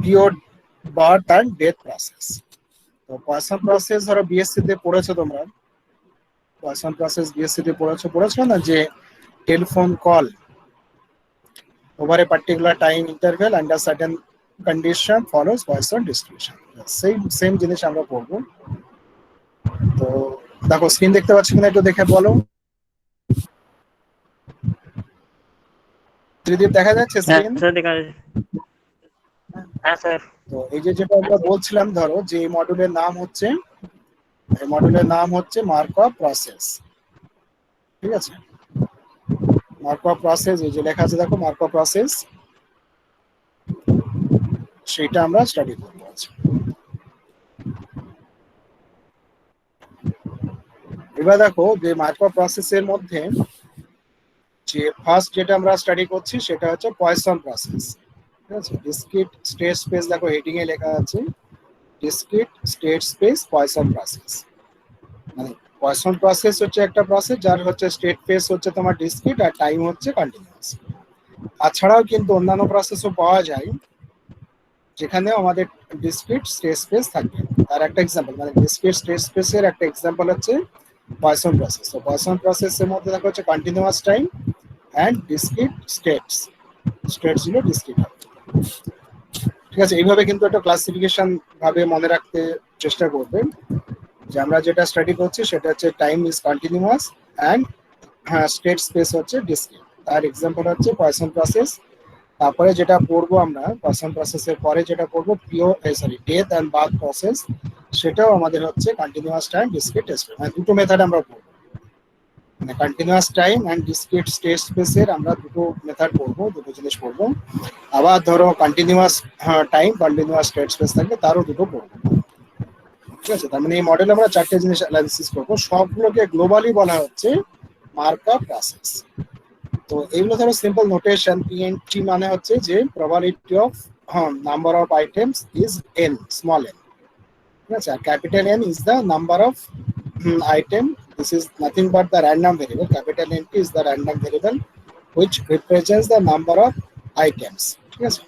Pure birth and death process. তো poison process ধরো BSc তে পড়েছো তোমরা, পয়সন প্রসেস বিএসসি তে পড়েছো না, যে telephone call over a particular time interval under certain condition follows Poisson distribution. Same জিনিস আমরা পড়বো। তো দেখো স্ক্রিন দেখতে পাচ্ছি কিনা একটু দেখে বলো। ত্রিদীপ দেখা যাচ্ছে স্ক্রিন? হ্যাঁ স্যার। তো এই যে যেটা আমরা বলছিলাম, ধরো যে এই মডিউলের নাম হচ্ছে মার্কভ প্রসেস। ঠিক আছে, মার্কভ প্রসেস, এই যে লেখা আছে দেখো মার্কভ প্রসেস, সেটা আমরা স্টাডি করবো আজকে। এবার দেখো যে মার্কভ প্রসেসের মধ্যে যে ফার্স্ট যেটা আমরা স্টাডি করছি সেটা হচ্ছে পয়সন প্রসেস। ঠিক আছে, ডিসক্রিট স্টেট স্পেস, দেখো হেডিং এ লেখা আছে discrete state space poison process. মানে পয়সন প্রসেস হচ্ছে একটা প্রসেস যার হচ্ছে স্টেট স্পেস হচ্ছে তোমার ডিসক্রিট আর টাইম হচ্ছে কন্টিনিউয়াস। তাছাড়াও কিন্তু অন্যান্য প্রসেসও পাওয়া যায় যেখানেও আমাদের ডিসক্রিট স্টেট স্পেস থাকবে। তার একটা এক্সাম্পল, মানে ডিসক্রিট স্টেট স্পেসের একটা এক্সাম্পল হচ্ছে পয়সন প্রসেস। তো পয়সন প্রসেসের মধ্যে দেখো হচ্ছে continuous time and discrete states গুলো ডিসক্রিট হবে। ঠিক আছে, এইভাবে কিন্তু একটা ক্লাসিফিকেশন ভাবে মনে রাখতে চেষ্টা করবেন যে আমরা যেটা স্টাডি করছি সেটা হচ্ছে time is continuous and state space হচ্ছে ডিসক্রিট। তার এক্সাম্পল হচ্ছে পয়সন প্রসেস। তারপরে যেটা পড়বো আমরা পয়সন প্রসেসের পরে যেটা পড়বো ডেথ অ্যান্ড বার্থ প্রসেস, সেটাও আমাদের হচ্ছে কন্টিনিউয়াস টাইম ডিসক্রিট স্পেস। মানে দুটো মেথড আমরা পড়বো, মানে continuous time and discrete state স্পেসের আমরা দুটো মেথড পড়বো, দুটো জিনিস পড়বো। আবার ধরো continuous time continuous state space থাকবে, তারও দুটো পড়বো। ঠিক আছে, তার মানে এই মডেলে আমরা চারটে জিনিস অ্যানালিসিস করবো, সবগুলোকে গ্লোবালি বলা হচ্ছে মার্কভ প্রসেস। তো এইগুলো ধরো সিম্পল নোটেশন, পিএনটি মানে হচ্ছে যে probability of number of items is n, small n. ঠিক আছে, আর capital N is the number of item. This is nothing but the random variable. Capital N is the random variable which represents the number of items. ঠিক আছে,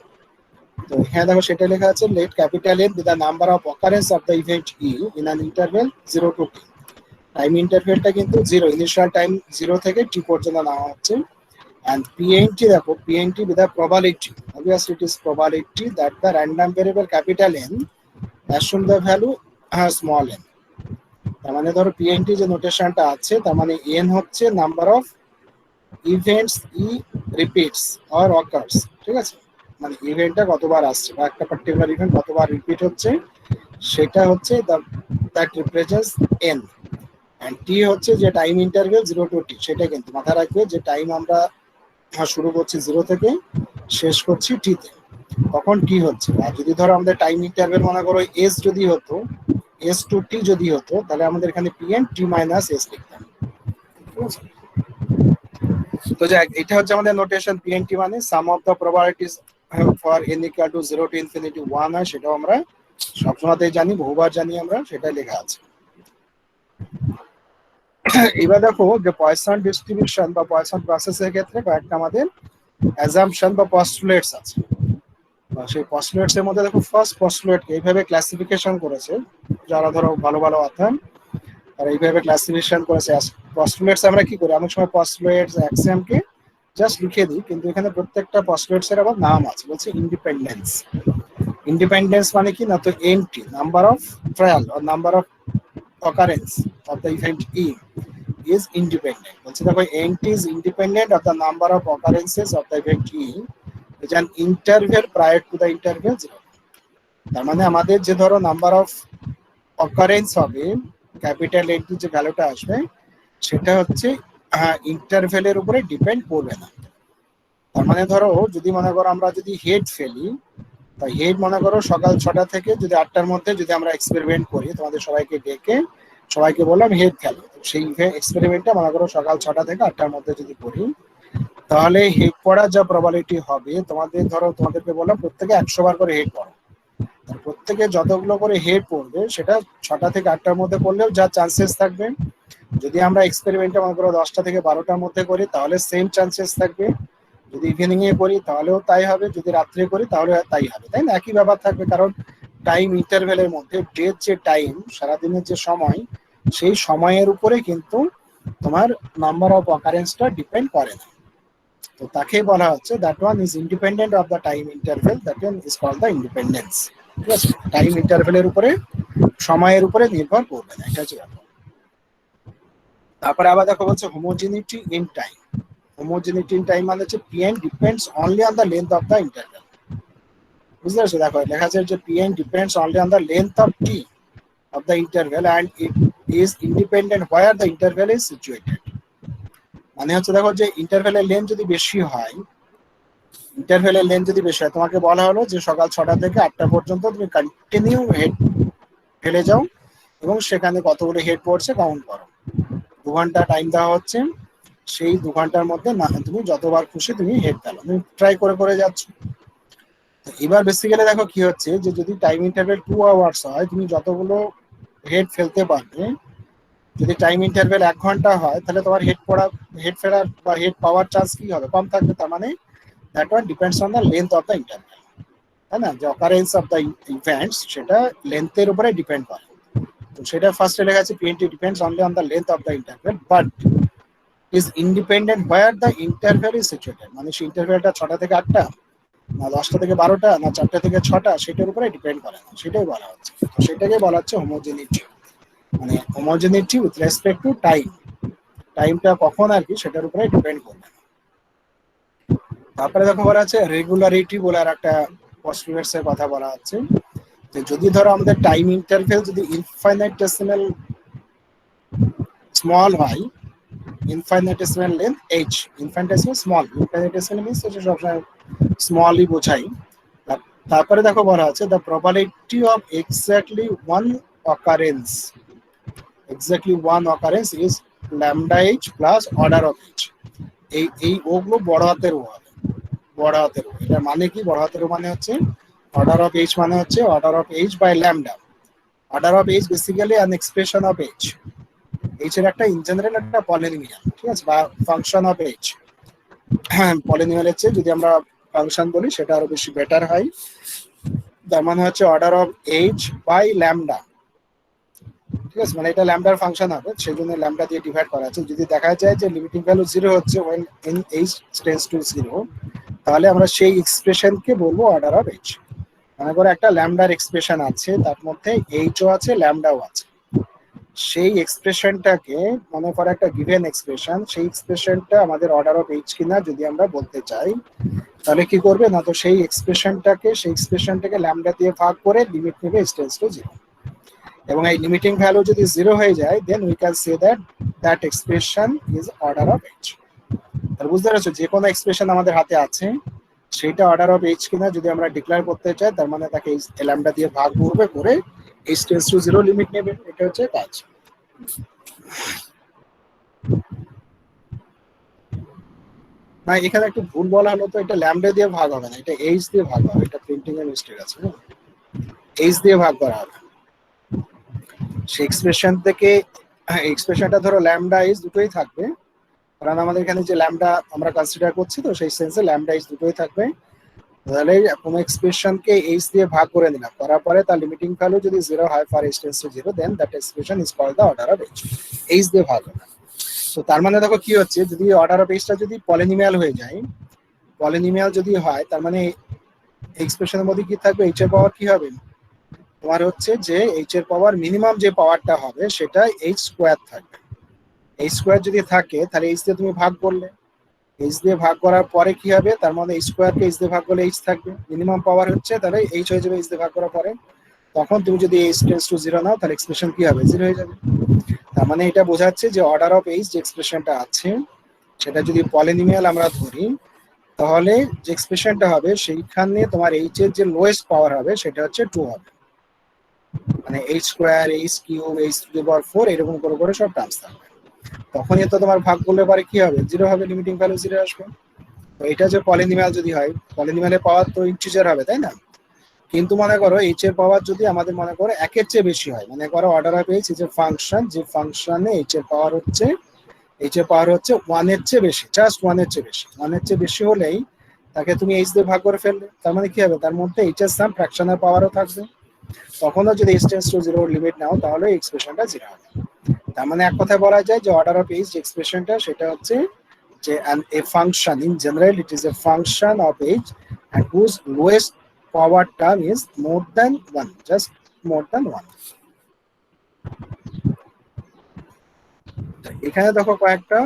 তো এখানে দেখো সেটা লেখা আছে let capital N be the number of occurrence of the event E in an interval 0 to t. Time ইন্টারভেলটা কিন্তু 0, initial time 0 থেকে t পর্যন্ত নেওয়া হচ্ছে। and PNT, দেখো PNT with the probability, obviously it is probability that the random variable capital N assume the value small n. তার মানে ধরো পিএনটি যে নোটেশনটা আছে, তার মানে এন হচ্ছে number of events E repeats or occurs. ঠিক আছে, মানে ইভেন্টটা কতবার আসছে বা একটা পার্টিকুলার ইভেন্ট কতবার রিপিট হচ্ছে, সেটা হচ্ছে দ্যাট রিপ্রেজেন্টস এন। এন্ড টি হচ্ছে যে টাইম ইন্টারভেল 0 to t, সেটা কিন্তু মাথায় রাখবে যে টাইম আমরা শুরু করছি 0 থেকে, শেষ করছি টি তে, তখন টি হচ্ছে। আর যদি ধরো আমাদের টাইম ইন্টারভেল মনে করো এস যদি হতো, এস টু টি যদি হতো, তাহলে আমাদের এখানে পিএন টি মাইনাস এস লিখতাম। তো যাক, এটা হচ্ছে আমাদের নোটেশন। পিএনটি মানে sum of the probabilities for n equal to 0 to infinity 1 হয়, সেটাও আমরা সবসময়তেই জানি, বহুবার জানি আমরা, সেটা লেখা আছে। এবার দেখো যে পয়সন ডিস্ট্রিবিউশন বা পয়সন প্রসেসের ক্ষেত্রে কয়েকটা আমাদের অ্যাজাম্পশন বা পস্টুলেটস আছে। সেই পস্টুলেটস এর মধ্যে দেখো ফার্স্ট পস্টুলেট এইভাবে ক্লাসিফিকেশন করেছে যারা ধরো ভালো ভালো অধ্যয়ন, আর এইভাবে ক্লাসিফিকেশন করেছে। পস্টুলেটস আমরা কি করি, অনেক সময় পস্টুলেটস অ্যাক্সিওমকে জাস্ট লিখে দিই, কিন্তু এখানে প্রত্যেকটা পস্টুলেটস এর আবার নাম আছে। বলছে ইন্ডিপেন্ডেন্স। ইন্ডিপেন্ডেন্স মানে কি না, তো n t number of trial or number of occurrence of the event e is independent. বলছে দেখো nt is independent of the number of occurrences of the event e which an interval prior to the interval 0. তার মানে আমাদের যে ধরো number of occurrence হবে, capital nt যে ভ্যালুটা আসবে, সেটা হচ্ছে ইন্টারভেলের উপরে ডিপেন্ড করবে না। তার মানে ধরো যদি মনে করো আমরা যদি হেড ফেলি, তো হেড মনে করো সকাল 6টা থেকে যদি 8টার মধ্যে যদি আমরা এক্সপেরিমেন্ট করি, তোমাদের সবাইকে ডেকে সবাইকে বললাম হেড খেলো, সেই এক্সপেরিমেন্টটা মনে করো সকাল 6টা থেকে 8টার মধ্যে যদি করি, তাহলে হেড পড়ার যা প্রবাবিলিটি হবে, তোমাদের ধরো তোমাদেরকে বললাম প্রত্যেকে 100 বার করে হেড পড়ো, প্রত্যেকে যতগুলো করে হেড পড়বে সেটা 6টা থেকে 8টার মধ্যে পড়লেও যা চান্সেস থাকবে। যদি আমরা এক্সপেরিমেন্টটা মনে করো 10টা থেকে 12টার মধ্যে করি, তাহলে সেম চান্সেস থাকবে। যদি ইভিনিং এ করি তাহলেও তাই হবে, যদি রাত্রে করি তাহলে তাই হবে, তাই না? একই ব্যাপার থাকবে, কারণ টাইম ইন্টারভেলের মধ্যে ডের যে টাইম, সারাদিনের যে সময়, সেই সময়ের উপরে কিন্তু তোমার নাম্বার অফ অকারেন্সটা ডিপেন্ড করে না। তো তাকে বলা হচ্ছে that one is independent of the time interval, that one is called the independence. ঠিক আছে, টাইম ইন্টারভেলের উপরে, সময়ের উপরে নির্ভর করবে না, এটা হচ্ছে ব্যাপার। তারপরে আবার দেখো বলছে homogeneity in time. Homogeneity in time মানে হচ্ছে pn depends only on the length of the interval. বুঝতে পারছো? দেখো লেখা আছে যে pn depends only on the length of t of the interval and it is independent where the interval is situated। মানে হচ্ছে দেখো যে ইন্টারভেলের লেন্থ যদি বেশি হয়, ইন্টারভেলের লেন্থ যদি বেশি হয়, তোমাকে বলা হলো যে সকাল 6টা থেকে 8টা পর্যন্ত তুমি কন্টিনিউ হেড ফেলে যাও এবং সেখানে কতগুলো হেড পড়ছে কাউন্ট করো। 2 ঘন্টা টাইম দেওয়া হচ্ছে, সেই 2 ঘন্টার মধ্যে না তুমি যতবার খুশি তুমি হেড ফেলো, তুমি ট্রাই করে করে যাচ্ছ। এবার বেসিক্যালি দেখো কি হচ্ছে যে যদি টাইম ইন্টারভেল 2 আওয়ার্স হয়, তুমি যতগুলো হেড ফেলতে পারবে। যদি টাইম ইন্টারভেল 1 ঘন্টা হয়, তাহলে তোমার হেড ফেরার বা হেড পাওয়ার চান্স কি হবে? কম থাকবে। তার মানে that one depends on the length of the interval, তাই না? যে অকারেন্স অফ দ্য ইভেন্টস সেটা লেন্থের উপরে ডিপেন্ড করে। তো সেটা ফার্স্টে লেখা আছে p n t depends only on the length of the interval but is independent where the interval is situated. মানে সেই ইন্টারভেলটা 6টা থেকে 8টা, না 10টা থেকে 12টা, না 4টা থেকে 6টা, সেটার উপরে ডিপেন্ড করে না, সেটাই বলা হচ্ছে। তো সেটাকে বলা হচ্ছে হোমোজেনিটি, মানে homogeneity with respect to time. টাইমটা কখন আর কি সেটার উপরে ডিপেন্ড করবে। তারপরে দেখো বলা আছে রেগুলারিটি বলে আর একটা পস্টুলেটস এর কথা বলা আছে, যে যদি ধরো আমাদের টাইম ইন্টারভেল যদি ইনফাইনাইটেসিমাল স্মল হয়, ইনফাইনাইটেসিমাল লেন্থ h, ইনফাইনাইটেসিমাল স্মল, ইনফাইনাইটেসিমাল মিন্স হচ্ছে সবসময় স্মলই বোঝাই। তারপরে দেখো বলা আছে the probability of exactly one occurrence is lambda h plus order of h। এই ওগুলো বড় হাতের ও হবে, বড় হাতের ও। এটা মানে কি? বড় হাতের ও মানে হচ্ছে অর্ডার অফ h মানে হচ্ছে order of h by lambda. Order of h basically an expression of h, h এর একটা ইন জেনারেল একটা পলিনোমিয়াল, ঠিক আছে, বা ফাংশন অফ h। হ্যাঁ, পলিনোমিয়ালের চেয়ে যদি আমরা ফাংশন বলি সেটা আরো বেশি বেটার হয়। তার মানে হচ্ছে order of h by lambda, ঠিক আছে, মানে এটা ল্যামডার ফাংশন হবে, সেই জন্য ল্যামডা দিয়ে ডিভাইড করা আছে। যদি দেখা যায় যে লিমিটিং ভ্যালু 0 হচ্ছে when in h tends to 0, তাহলে আমরা সেই এক্সপ্রেশনকে বলবো অর্ডার অফ h। মনে করো একটা ল্যামডার এক্সপ্রেশন আছে, তার মধ্যে এইচও আছে ল্যামডাও আছে। সেই এক্সপ্রেশনটাকে মনে করো একটা গিভেন এক্সপ্রেশন, সেই এক্সপ্রেশনটা আমাদের অর্ডার অফ এইচ কিনা যদি আমরা বলতে চাই, তাহলে কি করবে না, তো সেই এক্সপ্রেশনটাকে ল্যামডা দিয়ে ভাগ করে লিমিট নেবে h tends to 0, এবং এই লিমিটিং ভ্যালু যদি 0 হয়ে যায় then we can say that expression is order of h. তাহলে বুঝতে পারছো, যে কোনো এক্সপ্রেশন আমাদের হাতে আছে সেটা অর্ডার অফ এইচ কিনা যদি আমরা ডিক্লেয়ার করতে চাই, তার মানে তাকে ল্যামডা দিয়ে ভাগ করবে, করে h tends to 0 লিমিট নেবে। এটা হচ্ছে কাজ। না, এখানে একটু ভুল বলা হলো, তো এটা ল্যামডা দিয়ে ভাগ হবে না, এটা এইচ দিয়ে ভাগ হবে। এটা প্রিন্টিং এর মিস্টেক আছে, এইচ দিয়ে ভাগ করা হবে। সেই এক্সপ্রেশন থেকে এক্সপ্রেশনটা ধরো ল্যামডা এইচ দুটোই থাকবে, কারণ আমাদের এখানে যে ল্যামডা আমরা কনসিডার করছি, তো সেই সেন্সে ল্যামডা এইচ দুটোই থাকবে। তাহলে কোনো এক্সপ্রেশনকে এইচ দিয়ে ভাগ করে নিলাম, করার পরে তার লিমিটিং ভ্যালু যদি 0 হয় for h tends to 0, then that expression is called the order of h। H দিয়ে ভাগ হবে। তো তার মানে দেখো কি হচ্ছে, যদি অর্ডার অফ এইচটা যদি পলিনোমিয়াল হয়ে যায়, পলিনোমিয়াল যদি হয়, তার মানে এক্সপ্রেশনের মধ্যে কি থাকবে, h এর পাওয়ার কি হবে, তোমার হচ্ছে যে h এর পাওয়ার মিনিমাম যে পাওয়ারটা হবে সেটা h স্কোয়ার থাকবে। h স্কোয়ার যদি থাকে তাহলে h দিয়ে তুমি ভাগ করলে, h দিয়ে ভাগ করার পরে কি হবে, তার মানে h স্কোয়ারকে h দিয়ে ভাগ করলে h থাকবে, মিনিমাম পাওয়ার হচ্ছে, তাহলে h হয়ে যাবে h দিয়ে ভাগ করার পরে। তখন তুমি যদি h টেন্ডস টু 0 নাও, তাহলে এক্সপ্রেশন কি হবে, 0 হয়ে যাবে। তার মানে এটা বোঝাচ্ছে যে অর্ডার অফ h যে এক্সপ্রেশনটা আছে সেটা যদি পলিনোমিয়াল আমরা ধরি, তাহলে যে এক্সপ্রেশনটা হবে সেইখানে তোমার h এর যে লোয়েস্ট পাওয়ার হবে সেটা হচ্ছে 2 হবে, মানে h square, h cube, h to the power 4 এরকম করে করে সব টার্মস থাকবে। তখনই তো তোমার ভাগ করলে পরে কি হবে, 0 হবে, লিমিটিং ভ্যালু 0 আসবে। তো এটা যে পলিনোমিয়াল যদি হয়, পলিনোমিয়ালের পাওয়ার তো ইন্টিজার হবে, তাই না? কিন্তু মনে করো h এর পাওয়ার যদি আমাদের মনে করো 1 এর চেয়ে বেশি হয়, মনে করো order of h is a function, যে ফাংশনে h এর পাওয়ার হচ্ছে এইচ এর পাওয়ার হচ্ছে 1 এর চেয়ে বেশি, জাস্ট 1 এর চেয়ে বেশি। 1 এর চেয়ে বেশি হলেই তাকে তুমি এইচ দিয়ে ভাগ করে ফেললে, তার মানে কি হবে, তার মধ্যে এইচ এর সাম ফ্র্যাকশনের পাওয়ারও থাকবে। তখনও যদি এইচ টেন্ডস টু 0 লিমিট নাও তাহলে এক্সপ্রেশনটা 0 হবে। তার মানে এক কথায় বলা যায় যে অর্ডার অফ এইচ যে এক্সপ্রেশনটা সেটা হচ্ছে যে a function in general it is a function of h and whose lowest power term is more than 1, just more than 1. এখানে দেখো কয়েকটা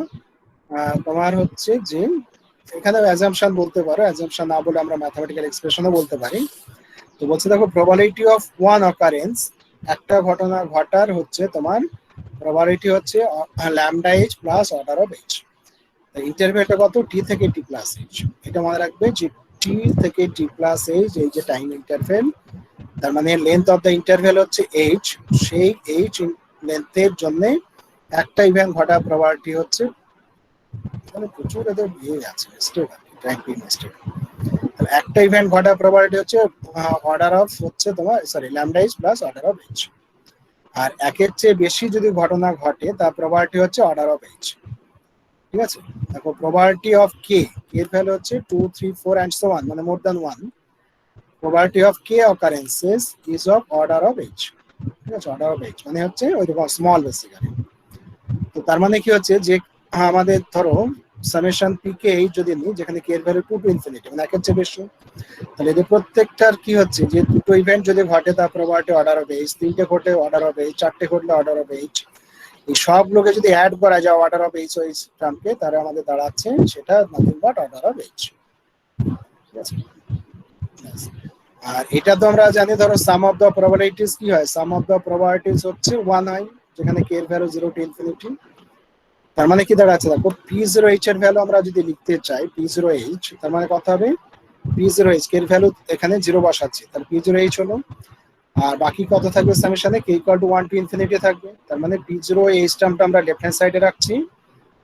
তোমার হচ্ছে যে এখানে অ্যাজাম্পশন বলতে পারো, অ্যাজাম্পশন না বলে আমরা ম্যাথমেটিক্যাল এক্সপ্রেশনও বলতে পারি। তো বলছে দেখো প্রবাবিলিটি অফ ওয়ান অকারেন্স, একটা ঘটনা ঘটার হচ্ছে তোমার প্রবাবিলিটি হচ্ছে lambda h plus order of h. ইন্টারভ্যালটা কত, টি থেকে টি প্লাস এইচ। এটা মনে রাখবে যে টি থেকে টি প্লাস এইচ এই যে টাইম ইন্টারভ্যাল, তার মানে লেন্থ অফ দ্য ইন্টারভ্যাল হচ্ছে এইচ, সেই এইচ লেন্থের জন্য একটা ইভেন্ট ঘটার প্রবাবিলিটি হচ্ছে, মানে প্রচুর এদের ইয়ে আছে মিস্টেক, ট্র্যাকিং মিস্টেক। একটা ইভেন্ট ঘটার প্রবাবিলিটি হচ্ছে অর্ডার অফ হচ্ছে তোমার sorry lambda h plus order of h. আর একের চেয়ে বেশি যদি ঘটনা ঘটে তার প্রবাবিলিটি হচ্ছে অর্ডার অফ এইচ। ঠিক আছে, দেখো প্রবাবিলিটি অফ কে, কে এর ভ্যালু হচ্ছে 2 3 4 এন্ড সো অন, মানে more than 1। Probability of k occurrences is of order of h. ঠিক আছে, অর্ডার অফ এইচ মানে হচ্ছে ওই রকম স্মল বেসিক্যালি। তো তার মানে কি হচ্ছে যে আমাদের ধরো সামেশন পি কে এইচ যদি নিই, যেখানে কে এর ভ্যালু 2 টু ইনফিনিটি মানে একের চেয়ে বেশি, তাহলে এদের প্রত্যেকটার কি হচ্ছে যে দুটো ইভেন্ট যদি ঘটে তার প্রবাবিলিটি অর্ডার অফ এইচ, তিনটে ঘটে অর্ডার অফ এইচ, চারটে ঘটলে অর্ডার অফ এইচ। এই সবগুলোকে যদি অ্যাড করা যায় অর্ডার অফ এইচ ওই টার্মকে, তাহলে আমাদের দাঁড়াচ্ছে সেটা nothing but order of h. ঠিক আছে, আর এটা তো আমরা জানি ধরো সাম অফ দ্য প্রবাবিলিটিস কি হয়, সাম অফ দ্য প্রবাবিলিটিস হচ্ছে 1 হয়, যেখানে কে এর ভ্যালু 0 টু ইনফিনিটি। তার মানে কি দাঁড়াচ্ছে দেখো p0h এর ভ্যালু আমরা যদি লিখতে চাই p0h, তার মানে কত হবে p0h, কে এর ভ্যালু এখানে 0 বসাচ্ছি, তাহলে p0h হলো, আর বাকি কত থাকবে সামেশনে, k equal to 1 to infinity থাকবে। তার মানে p0h টার্মটা আমরা লেফট হ্যান্ড সাইডে রাখছি,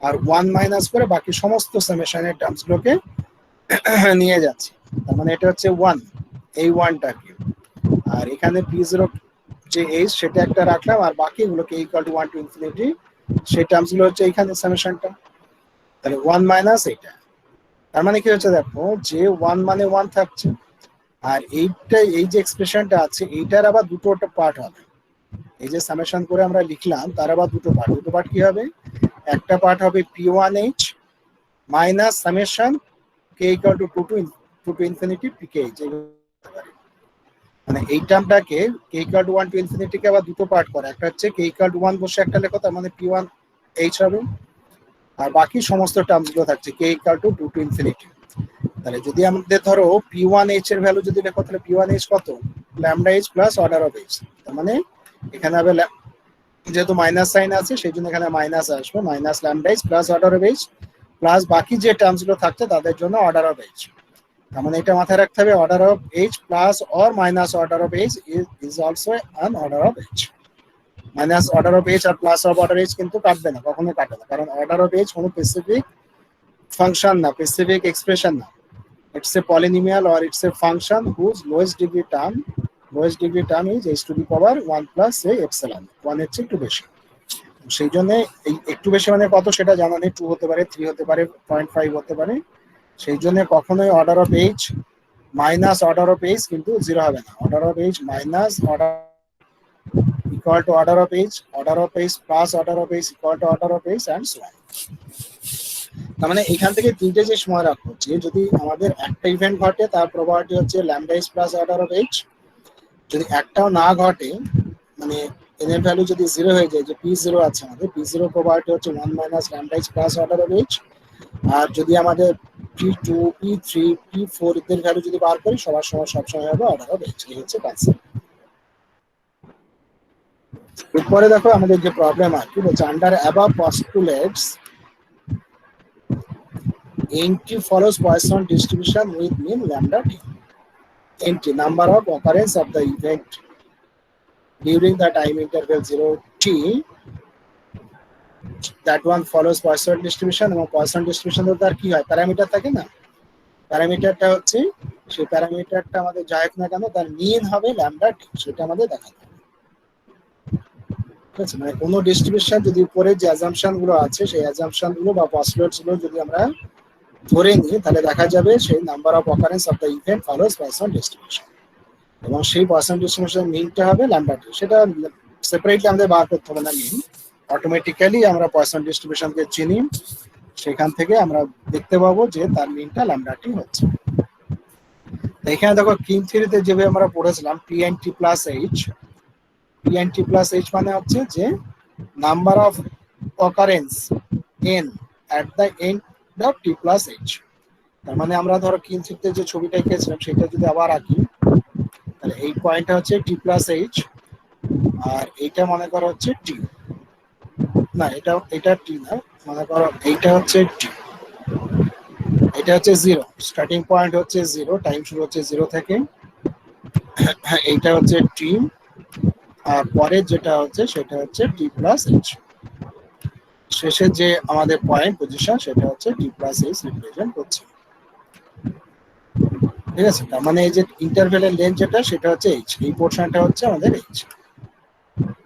আর 1 মাইনাস করে বাকি সমস্ত সামেশনের টার্মসগুলোকে নিয়ে যাচ্ছি। তার মানে এটা হচ্ছে 1, এই 1টা কি, আর এখানে p0 যে h সেটা একটা রাখলাম, আর বাকিগুলো k equal to 1 to infinity সেই টার্মসগুলো হচ্ছে এইখানে সামেশনটা, তাহলে 1 মাইনাস এটা। তার মানে কি হচ্ছে দেখো যে 1 মানে 1 থাকছে, আর এইটা এই যে এক্সপ্রেশনটা আছে এইটার আবার দুটো পার্ট হবে, এই যে সামেশন করে আমরা লিখলাম তার আবার দুটো পার্ট। দুটো পার্ট কি হবে, একটা পার্ট হবে p1h minus summation k equal to 2 to infinity pkh, মানে এই টার্মটাকে k equal to 1 to infinity কে আবার দুটো পার্ট করে, একটা হচ্ছে k ইকুয়াল টু 1 বসে একটা লেখো, তার মানে p1h হবে, আর বাকি সমস্ত টার্মসগুলো থাকছে k equal to 2 to infinity. তাহলে যদি আমাদের ধরো p1h এর ভ্যালু যদি লেখো, তাহলে p1h কত, lambda h plus order of h। তার মানে এখানে হবে যেহেতু মাইনাস সাইন আছে সেই জন্য এখানে মাইনাস আসবে, minus lambda h plus order of h plus বাকি যে টার্মসগুলো থাকছে তাদের জন্য অর্ডার অফ h। তার মানে এটা মাথায় রাখতে হবে, order of h plus or minus order of h is also an order of h। Minus order of h আর প্লাস অফ অর্ডার h কিন্তু কাটবে না, কখনো কাটবে না, কারণ অর্ডার অফ h কোনো স্পেসিফিক ফাংশন না, স্পেসিফিক এক্সপ্রেশন না, it's a polynomial or it's a function whose lowest degree term is h to the power 1 plus a epsilon, 1 এর চেয়ে একটু বেশি। সেই জন্য এই একটু বেশি মানে কত সেটা জানা নেই, 2 হতে পারে, 3 হতে পারে, 0.5 হতে পারে। সেই জন্য কখনোই order of h minus order of h কিন্তু 0 হবে না, order of h minus order equal to order of h plus order of h equal to order of h and so on. তার মানে এখান থেকে তিনটে যে সময় রাখবো, যে যদি আমাদের একটা ইভেন্ট ঘটে তার প্রবাবিলিটি হচ্ছে lambda h plus order of h, যদি একটাও না ঘটে মানে n এর ভ্যালু যদি 0 হয়ে যায়, যে p0 আছে আমাদের, p0 প্রবাবিলিটি হচ্ছে 1 minus lambda h plus order of h। আর যদি আমাদের p2 p3 p4 এর ভ্যালু যদি বার করি সবার সময় সবসময় হবে অর্ডার অফ h। এই হচ্ছে কনসেপ্ট। এরপরে দেখো আমাদের যে প্রবলেম আর কি বলছে, under above postulates NT follows Poisson distribution with mean lambda t. NT, number of occurrence of the event during the time interval 0t, that one follows Poisson distribution, এবং Poisson distribution তো তার কি হয়, parameter থাকে না, প্যারামিটারটা হচ্ছে সেই প্যারামিটারটা আমাদের যাই হোক না কেন তার মিন হবে ল্যামডা টি, সেটা আমাদের দেখাতে হবে। ঠিক আছে, মানে কোনো ডিস্ট্রিবিউশন যদি উপরে যে অ্যাজাম্পশন গুলো আছে সেই অ্যাজাম্পশন গুলো বা পসিবিলিটিস গুলো যদি আমরা ধরে নিই, তাহলে দেখা যাবে সেই number of occurrence of the event follows poison distribution, এবং সেই পয়সন ডিস্ট্রিবিউশন মিনটা হবে ল্যামডা টি। সেটা সেপারেটলি আমাদের বার করতে হবে না মিন, অটোমেটিক্যালি আমরা পয়সন ডিস্ট্রিবিউশনকে চিনি, সেখান থেকে আমরা দেখতে পাবো যে তার মিনটা ল্যামডা টি হচ্ছে। এখানে দেখো কিং থিওরিতে যেভাবে আমরা পড়েছিলাম P N T plus H, P N T plus H মানে হচ্ছে যে number of occurrence N at the end of T plus H. তার মানে আমরা ধরো কিং থিওরিতে যে ছবিটা এঁকেছিলাম সেটা যদি আবার আঁকি, তাহলে এই পয়েন্টটা হচ্ছে টি প্লাস এইচ, আর এইটা মনে করো হচ্ছে টি, না এটা টি না, মনে করো এইটা হচ্ছে টি, এটা হচ্ছে জিরো, স্টার্টিং পয়েন্ট হচ্ছে জিরো, টাইম শুরু হচ্ছে জিরো থেকে, এইটা হচ্ছে টি, আর পরে যেটা হচ্ছে সেটা হচ্ছে টি প্লাস এইচ, শেষে যে আমাদের পয়েন্ট পজিশন সেটা হচ্ছে টি প্লাস এইচ রিপ্রেজেন্ট করছে। ঠিক আছে, তার মানে এই যে ইন্টারভেলের লেন্থ যেটা সেটা হচ্ছে এইচ, এই পোর্শনটা হচ্ছে আমাদের এইচ,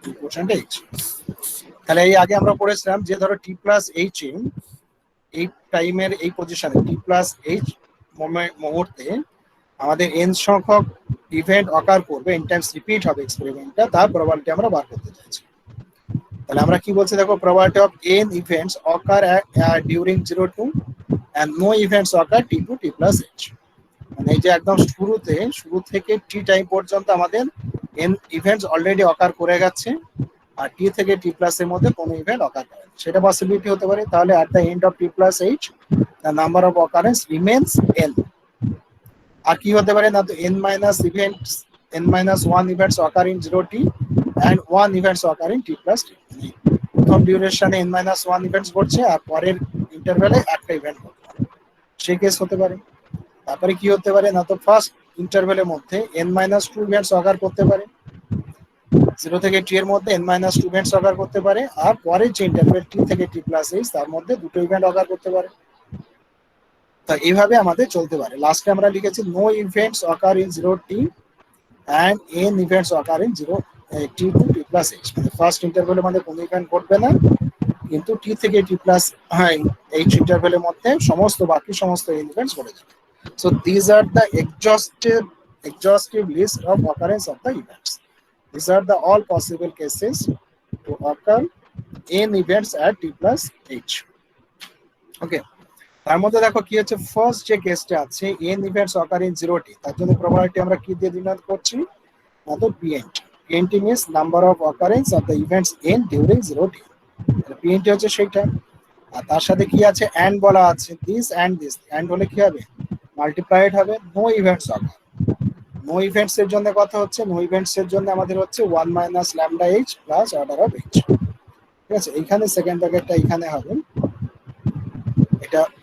এই পোর্শনটা এইচ। তাহলে এই আগে আমরা পড়েছিলাম যে ধরো টি প্লাস এইচ এই টাইমের এই পজিশনে টি প্লাস এইচ মুহূর্তে আমাদের এন সংখ্যক ইভেন্ট অকার করবে, এন টাইমস রিপিট হবে এক্সপেরিমেন্টটা, তার প্রবাবিলিটি আমরা বার করতে চাইছি। তাহলে আমরা কি বলছি দেখো, probability of N events ochre during 0 to and no events occur t to t plus h, মানে এই যে একদম শুরু থেকে টি টাইম পর্যন্ত আমাদের এন ইভেন্টস অলরেডি অকার করে গেছে, আর টি থেকে টি প্লাস এর মধ্যে কোনো ইভেন্ট অকার করে, সেটা পসিবিলিটি হতে পারে। তাহলে at the end of t plus h the number of occurrence remains n। আর কি হতে পারে না, তো n minus events, n minus 1 events occur in 0t and 1 events occur in t plus t। প্রথম ডিউরেশনে n minus 1 ইভেন্টস ঘটছে আর পরের ইন্টারভ্যালে একটা event ঘটছে, সেই কেস হতে পারে। তারপরে কি হতে পারে না, তো ফার্স্ট ইন্টারভ্যালের মধ্যে n minus 2 ইভেন্টস অকার করতে পারে, 0 থেকে t এর মধ্যে n minus 2 ইভেন্টস অকার করতে পারে, আর পরের যে ইন্টারভ্যাল t থেকে t plus h তার মধ্যে দুটো ইভেন্ট অকার করতে পারে। তো এইভাবে আমাদের চলতে পারে। লাস্টে আমরা লিখেছি no events occur in 0t and n events occur in 0 t to t plus h, মানে ফার্স্ট ইন্টারভ্যালের মধ্যে কোনো ইভেন্ট ঘটবে না, কিন্তু টি থেকে টি প্লাস এইচ ইন্টারভ্যালের মধ্যে বাকি সমস্ত ইভেন্টস ঘটে যাবে। So this are the exhaustive list of occurrence of the events. These are the all possible cases to occur n events at t plus h. ওকে, তার মধ্যে দেখো কি হচ্ছে, ফার্স্ট যে কেসটা আছে n events occur in 0t, তার জন্য প্রবাবিলিটি আমরা কি দিয়ে ডিনোট করছি না, তো pnt। pnt means number of occurrence of the events n during 0t, pnt হচ্ছে সেইটা। আর তার সাথে কি আছে, এন্ড বলা আছে, দিস এন্ড দিস, এন্ড হলে কি হবে, মাল্টিপ্লাইড হবে, নো ইভেন্টস অকার। নো ইভেন্টস এর জন্য কথা হচ্ছে, নো ইভেন্টস এর জন্য আমাদের হচ্ছে 1 minus lambda h plus order of h. ঠিক আছে, এইখানে সেকেন্ড ব্র্যাকেটটা এখানে হবে,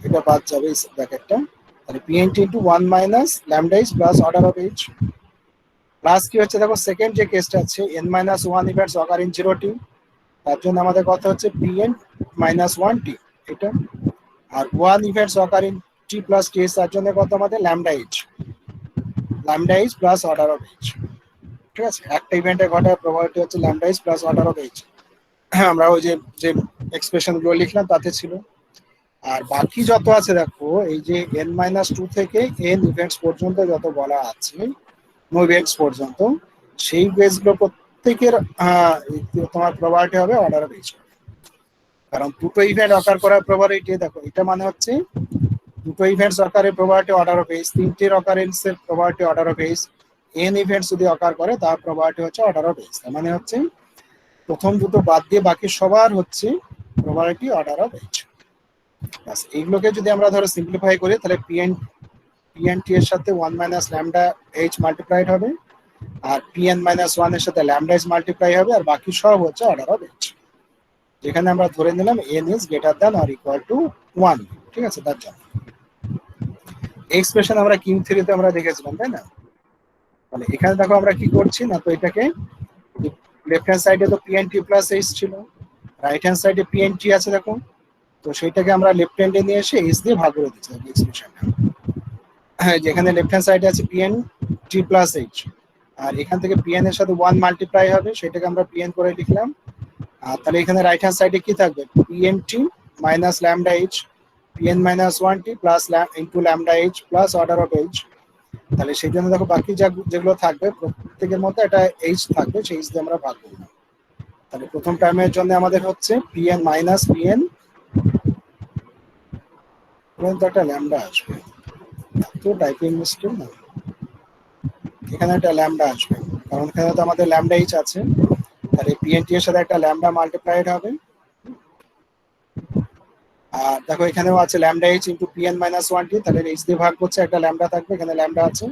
এটা বাদ যাবে এই ব্র্যাকেটটা, তাহলে pnt into 1 minus lambda h plus order of H, plus কি হচ্ছে দেখো সেকেন্ড যে কেসটা আছে n minus 1 events occur in 0t, তার জন্য আমাদের কথা হচ্ছে pn মাইনাস 1t এটা, আর 1 events occur in t plus t, তার জন্য কত আমাদের lambda h plus order of h. ঠিক আছে, একটা ইভেন্টে ঘটার প্রবাবিলিটি হচ্ছে lambda h plus order of H, আমরা ওই যে এক্সপ্রেশন গুলো লিখলাম তাতে ছিল। আর বাকি যত আছে দেখো, এই যে n মাইনাস 2 থেকে n ইভেন্টস পর্যন্ত যত বলা আছে, নো ইভেন্টস পর্যন্ত, সেই বেসগুলো প্রত্যেকের তোমার প্রবাবিলিটি হবে অর্ডার অফ এইচ, কারণ দুটো ইভেন্ট অকার করার প্রবাবিলিটি দেখো, এটা মানে হচ্ছে দুটো ইভেন্টস অকারের প্রবাবিলিটি অর্ডার অফ এইচ, তিনটের অকারেন্সের probability order of h, n events যদি অকার করে তার প্রবাবিলিটি হচ্ছে অর্ডার অফ এইচ। তার মানে হচ্ছে প্রথম দুটো বাদ দিয়ে বাকি সবার হচ্ছে প্রবাবিলিটি অর্ডার অফ এইচ। এইগুলোকে যদি আমরা ধরো সিম্পলিফাই করি, তাহলে পিএনটি এর সাথে 1 মাইনাস ল্যামডা এইচ মাল্টিপ্লাইড হবে, আর পিএন মাইনাস 1 এর সাথে ল্যামডা এইচ মাল্টিপ্লাই হবে, আর বাকি সব হচ্ছে অর্ডার অফ এইচ, যেখানে আমরা ধরে নিলাম n is greater than or equal to 1। ঠিক আছে, তার জন্য এক্সপ্রেশন আমরা কিং থিওরিতে আমরা দেখেছিলাম, তাই না? তাহলে এখানে দেখো আমরা কি করছি না, তো এটাকে লেফট হ্যান্ড সাইডে তো পিএনটি প্লাস এইচ ছিল, রাইট হ্যান্ড সাইডে পিএনটি আছে দেখো, তো সেইটাকে আমরা লেফট হ্যান্ডে নিয়ে এসে এইচ দিয়ে ভাগ করে দিচ্ছি এক্সপ্রেশনটা। হ্যাঁ, যেখানে লেফট হ্যান্ড সাইডে আছে পিএন টি প্লাস এইচ, আর এখান থেকে পিএন এর সাথে 1 মাল্টিপ্লাই হবে, সেটাকে আমরা পিএন করে লিখলাম, আর তাহলে এখানে রাইট হ্যান্ড সাইডে কি থাকবে, PN T minus lambda H, PN minus one T plus into lambda h plus order of h. তাহলে সেই জন্য দেখো বাকি যেগুলো থাকবে প্রত্যেকের মধ্যে একটা এইচ থাকবে, সেই এইচ দিয়ে আমরা ভাগ করব। তাহলে প্রথম টার্মের জন্য আমাদের হচ্ছে পিএন মাইনাস পিএন, তো একটা ল্যামডা আসবে, তো টাইপিং মিস্টেক না, এখানে একটা ল্যামডা আসবে কারণ এখানে তো আমাদের ল্যামডা এইচ আছে। তাহলে পিএনটি এর সাথে একটা ল্যামডা মাল্টিপ্লাইড হবে। আর দেখো এখানেও আছে lambda H into PN minus one T, তাহলে এইচ দিয়ে ভাগ করছে, একটা ল্যামডা থাকবে, এখানে ল্যামডা আছে।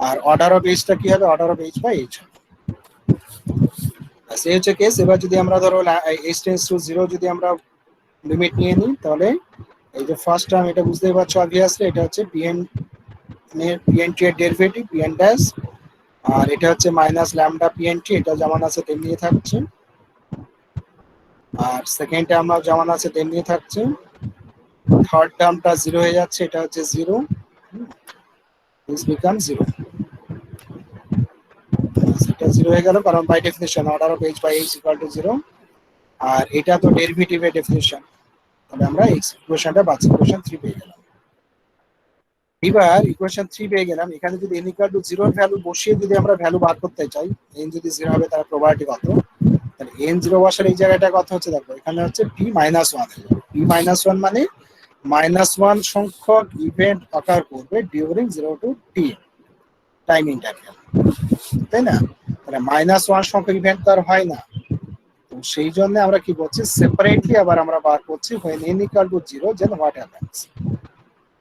আর অর্ডার অফ এইচটা কি হবে, order of h by h হবে। এই হচ্ছে কেস। এবার যদি আমরা ধরো এইচ টেন্স টু জিরো যদি আমরা লিমিট নিয়ে নিই, তাহলে এই যে ফার্স্ট টার্ম, এটা বুঝতেই পারছো অবভিয়াসলি, এটা হচ্ছে পিএনটি এর ডেরিভেটিভ পিএন ড্যাশ, আর এটা হচ্ছে মাইনাস ল্যামডা পিএনটি, এটা যেমন আছে তেমনি থাকছে। আর সেকেন্ড টার্ম যেমন আছে তেমনি থাকছে। থার্ড টার্মটা জিরো হয়ে যাচ্ছে, এটা হচ্ছে জিরো, দিস বিকাম জিরো। এটা জিরো হয়ে গেল কারণ by definition order of h by h equal to zero. আর এটা তো ডেরিভেটিভের ডেফিনিশন, তাহলে আমরা ইকুয়েশনটা পাচ্ছি, ইকুয়েশন 3 পেয়ে গেলাম। এবার ইকুয়েশন 3 পেয়ে গেলাম, এখানে যদি n ইকুয়াল টু 0 এর ভ্যালু বসিয়ে যদি আমরা ভ্যালু বার করতে চাই, n যদি 0 হবে তার প্রবাবিলিটি কত, তাহলে n 0 বসার এই জায়গাটা কত হচ্ছে দেখো, এখানে হচ্ছে p -1, p -1 মানে -1 সংখ্যক ইভেন্ট অকার করবে during 0 to t time interval, তাই না? তাহলে -1 সংখ্যক ইভেন্ট তার হয় না, তো সেই জন্য আমরা কি করছি, সেপারেটলি আবার আমরা বার করছি when n equal to 0 then what happens,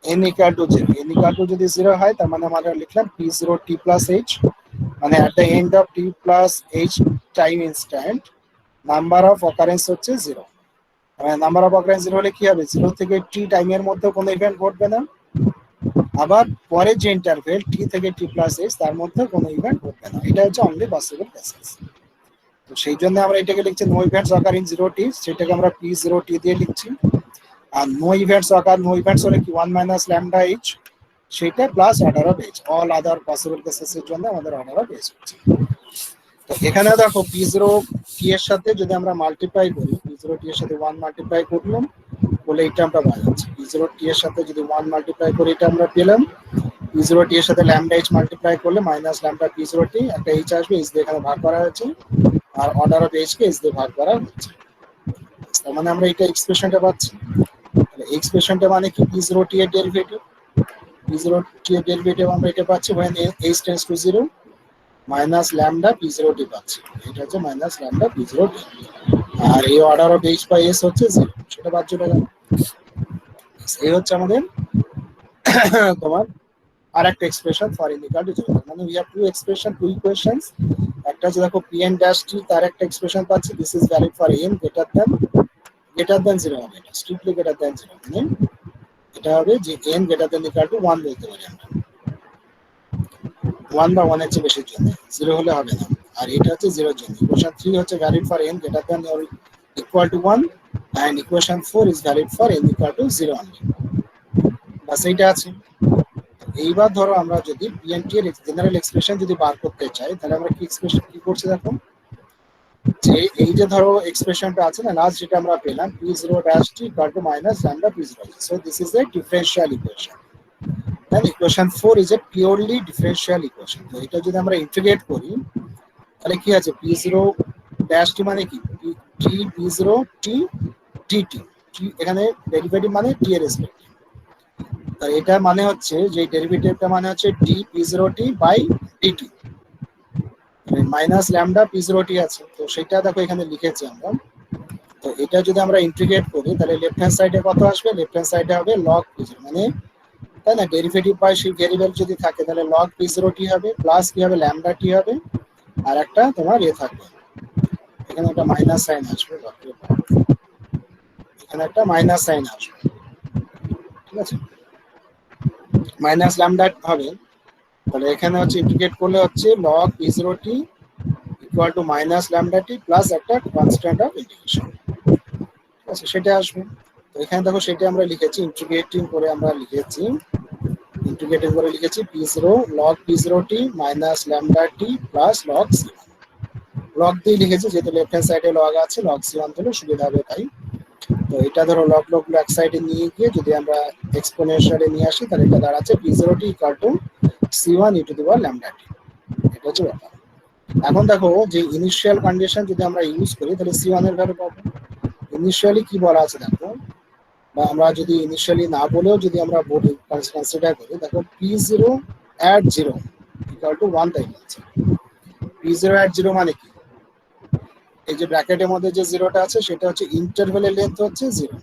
n equal to 0, n equal to যদি 0 হয় তার মানে আমরা লিখলাম p0 t plus h, মানে at the end of t plus h time instant number of occurrence হচ্ছে 0। মানে নাম্বার অফ অকারেন্স 0 হলে কি হবে, 0 থেকে t টাইমের মধ্যে কোনো ইভেন্ট ঘটবে না, আবার পরে যে ইন্টারভেল t থেকে t plus h তার মধ্যে কোনো ইভেন্ট ঘটবে না, এটা হচ্ছে অনলি পসিবল কেসেস। তো সেই জন্য আমরা এটাকে লিখছি no events occur in 0t, সেটাকে আমরা p0t দিয়ে লিখছি। আর নো ইভেন্টস অকার, নো ইভেন্টস হলে কি 1 মাইনাস ল্যামডা এইচ, সেটা plus order of H, all other possible cases এর জন্য আমাদের অর্ডার অফ এইচ হচ্ছে। তো এখানে দেখো p0 t এর সাথে যদি আমরা মাল্টিপ্লাই করি, p0 t এর সাথে 1 মাল্টিপ্লাই করলাম বলে এটা আমরা পাচ্ছি, p0 t এর সাথে যদি 1 মাল্টিপ্লাই করি এটা আমরা পেলাম, p0 t এর সাথে ল্যামডা এইচ মাল্টিপ্লাই করলে মাইনাস ল্যামডা p0 t, একটা এইচ আসবে, এইচ দিয়ে এখানে ভাগ করা হয়েছে, আর অর্ডার অফ এইচ কে এইচ দিয়ে ভাগ করা হচ্ছে, তার মানে আমরা এটা এক্সপ্রেশনটা পাচ্ছি। তাহলে এক্সপ্রেশনটা মানে কি, p0 t এর ডেরিভেটিভ, p0 t এর ডেরিভেটিভ আমরা এটা পাচ্ছি when h tends to 0 minus lambda p0 t পাচ্ছি, এটা হচ্ছে মাইনাস ল্যামডা p0 t, আর এই order of h by s হচ্ছে 0, সেটা বাদ চলে গেল। এই হচ্ছে আমাদের তোমার আরেকটা expression for n equal to 0, মানে we have two expression, two equations, একটা হচ্ছে দেখো pn dash t, তার একটা এক্সপ্রেশন পাচ্ছি, this is valid for n greater than 0 হবে, এটা স্ট্রিক্টলি greater than 0, মানে এটা হবে যে n greater than equal to 1 বলতে পারি আমরা, 1 বা 1 এর চেয়ে বেশির জন্য, 0 হলে হবে না। আর এটা হচ্ছে 0 এর জন্য। ইকুয়েশন 3 হচ্ছে valid for n greater than or equal to 1 and equation 4 is valid for n equal to 0 only, বাস এইটা আছে। এইবার ধরো আমরা যদি pnt এর জেনারেল এক্সপ্রেশন যদি বার করতে চাই, তাহলে আমরা কি এক্সপ্রেশন কি করছি দেখো, যে এই যে ধরো এক্সপ্রেশনটা আছে না লাস্ট যেটা আমরা পেলাম p0 dash t equal to minus lambda p0, so this is a differential equation, and equation 4 is a purely differential equation। তো এটা যদি আমরা ইন্টিগ্রেট করি তাহলে কি আছে, p0 dash t মানে কি t p0 t dt, t এখানে ডেরিভেটিভ মানে t এর রেসপেক্টিভ, তো এটা মানে হচ্ছে যে ডেরিভেটিভটা মানে হচ্ছে d p0 t by dt, minus lambda p0 t আছে, তো সেটা দেখো এখানে লিখেছি আমরা। তো এটা যদি আমরা ইন্টিগ্রেট করি তাহলে লেফট হ্যান্ড সাইডে কত আসবে, লেফট হ্যান্ড সাইডে হবে log p0, মানে তাই না, ডেরিভেটিভ বাই সেই ভেরিয়েবল যদি থাকে তাহলে log p0 t হবে, প্লাস কি হবে ল্যামডা t হবে, আর একটা তোমার থাকবে এখানে একটা মাইনাস সাইন আসবে, এখানে একটা মাইনাস সাইন আসবে, ঠিক আছে, মাইনাস ল্যামডা হবে। তাহলে এখানে হচ্ছে ইন্টিগ্রেট করলে হচ্ছে log p0 t equal two minus lambda t plus একটা কনস্ট্যান্ট অফ ইন্টিগ্রেশন, ঠিক আছে, সেটা আসবে। তো এখানে দেখো সেটা আমরা লিখেছি, ইন্টিগ্রেটিং করে আমরা লিখেছি, ইন্টিগ্রেটিং করে লিখেছি p0 log p0 t minus lambda t plus log c, log দিয়ে লিখেছি, যেহেতু লেফট হ্যান্ড সাইডে লগ আছে, লগ c1 দিলে সুবিধা হবে তাই। তো এটা ধরো লগ গুলো এক সাইডে নিয়ে গিয়ে যদি আমরা এক্সপোনেনশিয়ালে নিয়ে আসি, তাহলে এটা দাঁড়াচ্ছে p0t equal to c1 e to the power lambda t। এটা হচ্ছে ব্যাপার। এখন দেখো যে ইনিশিয়াল কন্ডিশন যদি আমরা ইউজ করি তাহলে c1 এর ভ্যালু পাবো। ইনিশিয়ালি কি বলা আছে দেখো, বা আমরা যদি ইনিশিয়ালি না বলেও যদি আমরা বলি কনসিডার করি, দেখো p0 at 0 ইকুয়াল টু 1 তাই বলছে। p0 at 0 মানে কি, এই যে ব্র্যাকেটের মধ্যে যে জিরোটা আছে সেটা হচ্ছে ইন্টারভ্যালের লেন্থ হচ্ছে 0।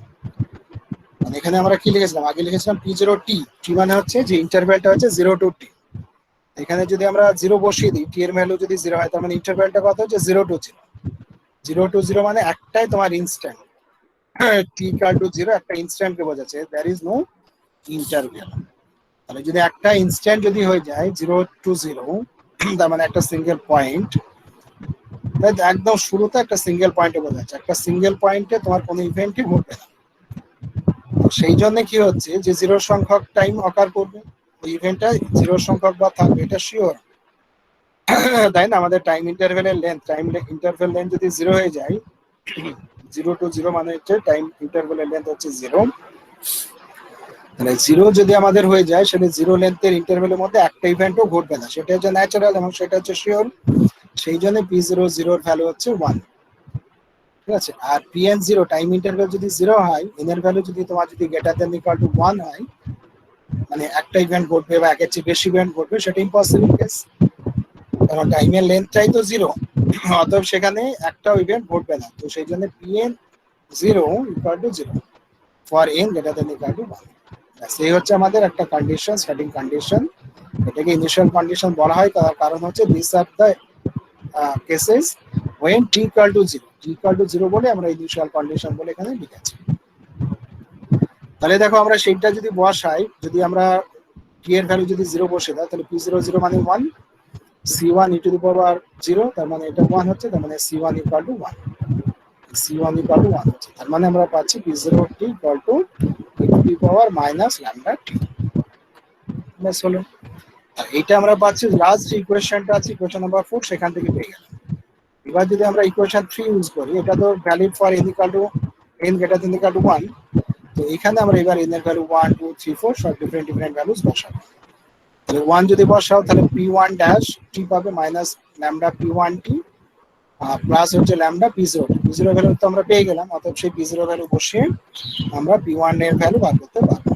মানে এখানে আমরা কি লিখেছিলাম, আগে লিখেছিলাম p0t, t মানে হচ্ছে যে ইন্টারভ্যালটা হচ্ছে 0 টু t। এখানে যদি আমরা 0 বসিয়ে দিই, t এর ভ্যালু যদি 0 হয়, তার মানে ইন্টারভ্যালটা কত হচ্ছে 0 টু 0। 0 টু 0 মানে একটাই তোমার ইনস্ট্যান্ট, t ইকুয়াল টু 0 একটা ইনস্ট্যান্টকে বোঝাচ্ছে, দ্যার ইজ নো ইন্টারভ্যাল। তাহলে যদি একটা ইনস্ট্যান্ট যদি হয়ে যায় 0 টু 0, তার মানে একটা সিঙ্গেল পয়েন্ট, একদম শুরুতে একটা সিঙ্গেল পয়েন্টে বোঝাচ্ছে, একটা সিঙ্গেল পয়েন্টে তোমার কোনো ইভেন্টই ঘটবে না। সেই জন্য কি হচ্ছে যে 0 সংখ্যক টাইম অকার করবে, ওই ইভেন্টটা 0 সংখ্যক বা থাকবে, এটা শিওর, তাই না? আমাদের টাইম ইন্টারভ্যালের লেন্থ, টাইম ইন্টারভ্যাল লেন্থ যদি 0 হয়ে যায়, 0 টু 0 মানে হচ্ছে টাইম ইন্টারভ্যালের লেন্থ হচ্ছে 0। মানে 0 যদি আমাদের হয়ে যায়, সেটা 0 লেন্থের ইন্টারভ্যালের মধ্যে একটা ইভেন্টও ঘটবে না, সেটা হচ্ছে ন্যাচারাল এবং সেটা হচ্ছে শিওর। সেই জন্য p0 0 এর ভ্যালু হচ্ছে 1। ঠিক আছে, আর pn0 টাইম ইন্টারভ্যাল যদি 0 হয়, n এর ভ্যালু যদি তোমার যদি গ্রেটার দ্যান ইকুয়াল টু 1 হয়, মানে একটা ইভেন্ট ঘটবে বা একের চেয়ে বেশি ইভেন্ট ঘটবে, সেটা ইম্পসিবল কেস, কারণ টাইমের লেন্থটাই তো 0, অতএব সেখানে একটাও ইভেন্ট ঘটবে না। তো সেই জন্য pn0 equal to 0 for n greater than equal to 1। সেই হচ্ছে আমাদের একটা কন্ডিশন, স্টার্টিং কন্ডিশন। এটাকে ইনিশিয়াল কন্ডিশন বলা হয়, তার কারণ হচ্ছে this are the cases when t equal to 0, t equal to 0 বলে আমরা ইনিশিয়াল কন্ডিশন বলে এখানে লিখেছি। তাহলে দেখো আমরা সেইটা যদি বসাই, যদি আমরা t এর ভ্যালু যদি 0 বসে দাও, তাহলে p0 0 মানে 1, c1 e টু দি পাওয়ার 0, তার মানে এটা 1 হচ্ছে, তার মানে c1 equal to 1, c1 equal to 1 হচ্ছে, তার মানে আমরা পাচ্ছি p0t equal to e to the power minus lambda t। ব্যাস হলো। আর এইটা আমরা পাচ্ছি লাস্ট যে ইকুয়েশনটা আছে, ইকুয়েশন নাম্বার 4, সেখান থেকে পেয়ে গেলাম। এবার যদি আমরা ইকুয়েশন 3 ইউজ করি, এটা তো valid for n equal two n greater than equal to 1। তো এখানে আমরা এবার n এর ভ্যালু 1 2 3 4 সব ডিফারেন্ট ডিফারেন্ট ভ্যালুস বসাবো। তাহলে 1 যদি বসাও, তাহলে p1 ড্যাশ t পাবে minus lambda p1 t plus হচ্ছে ল্যামডা p0, p0 ভ্যালু তো আমরা পেয়ে গেলাম, অতএব সেই p0 ভ্যালু বসিয়ে আমরা p1 এর ভ্যালু বার করতে পারবো।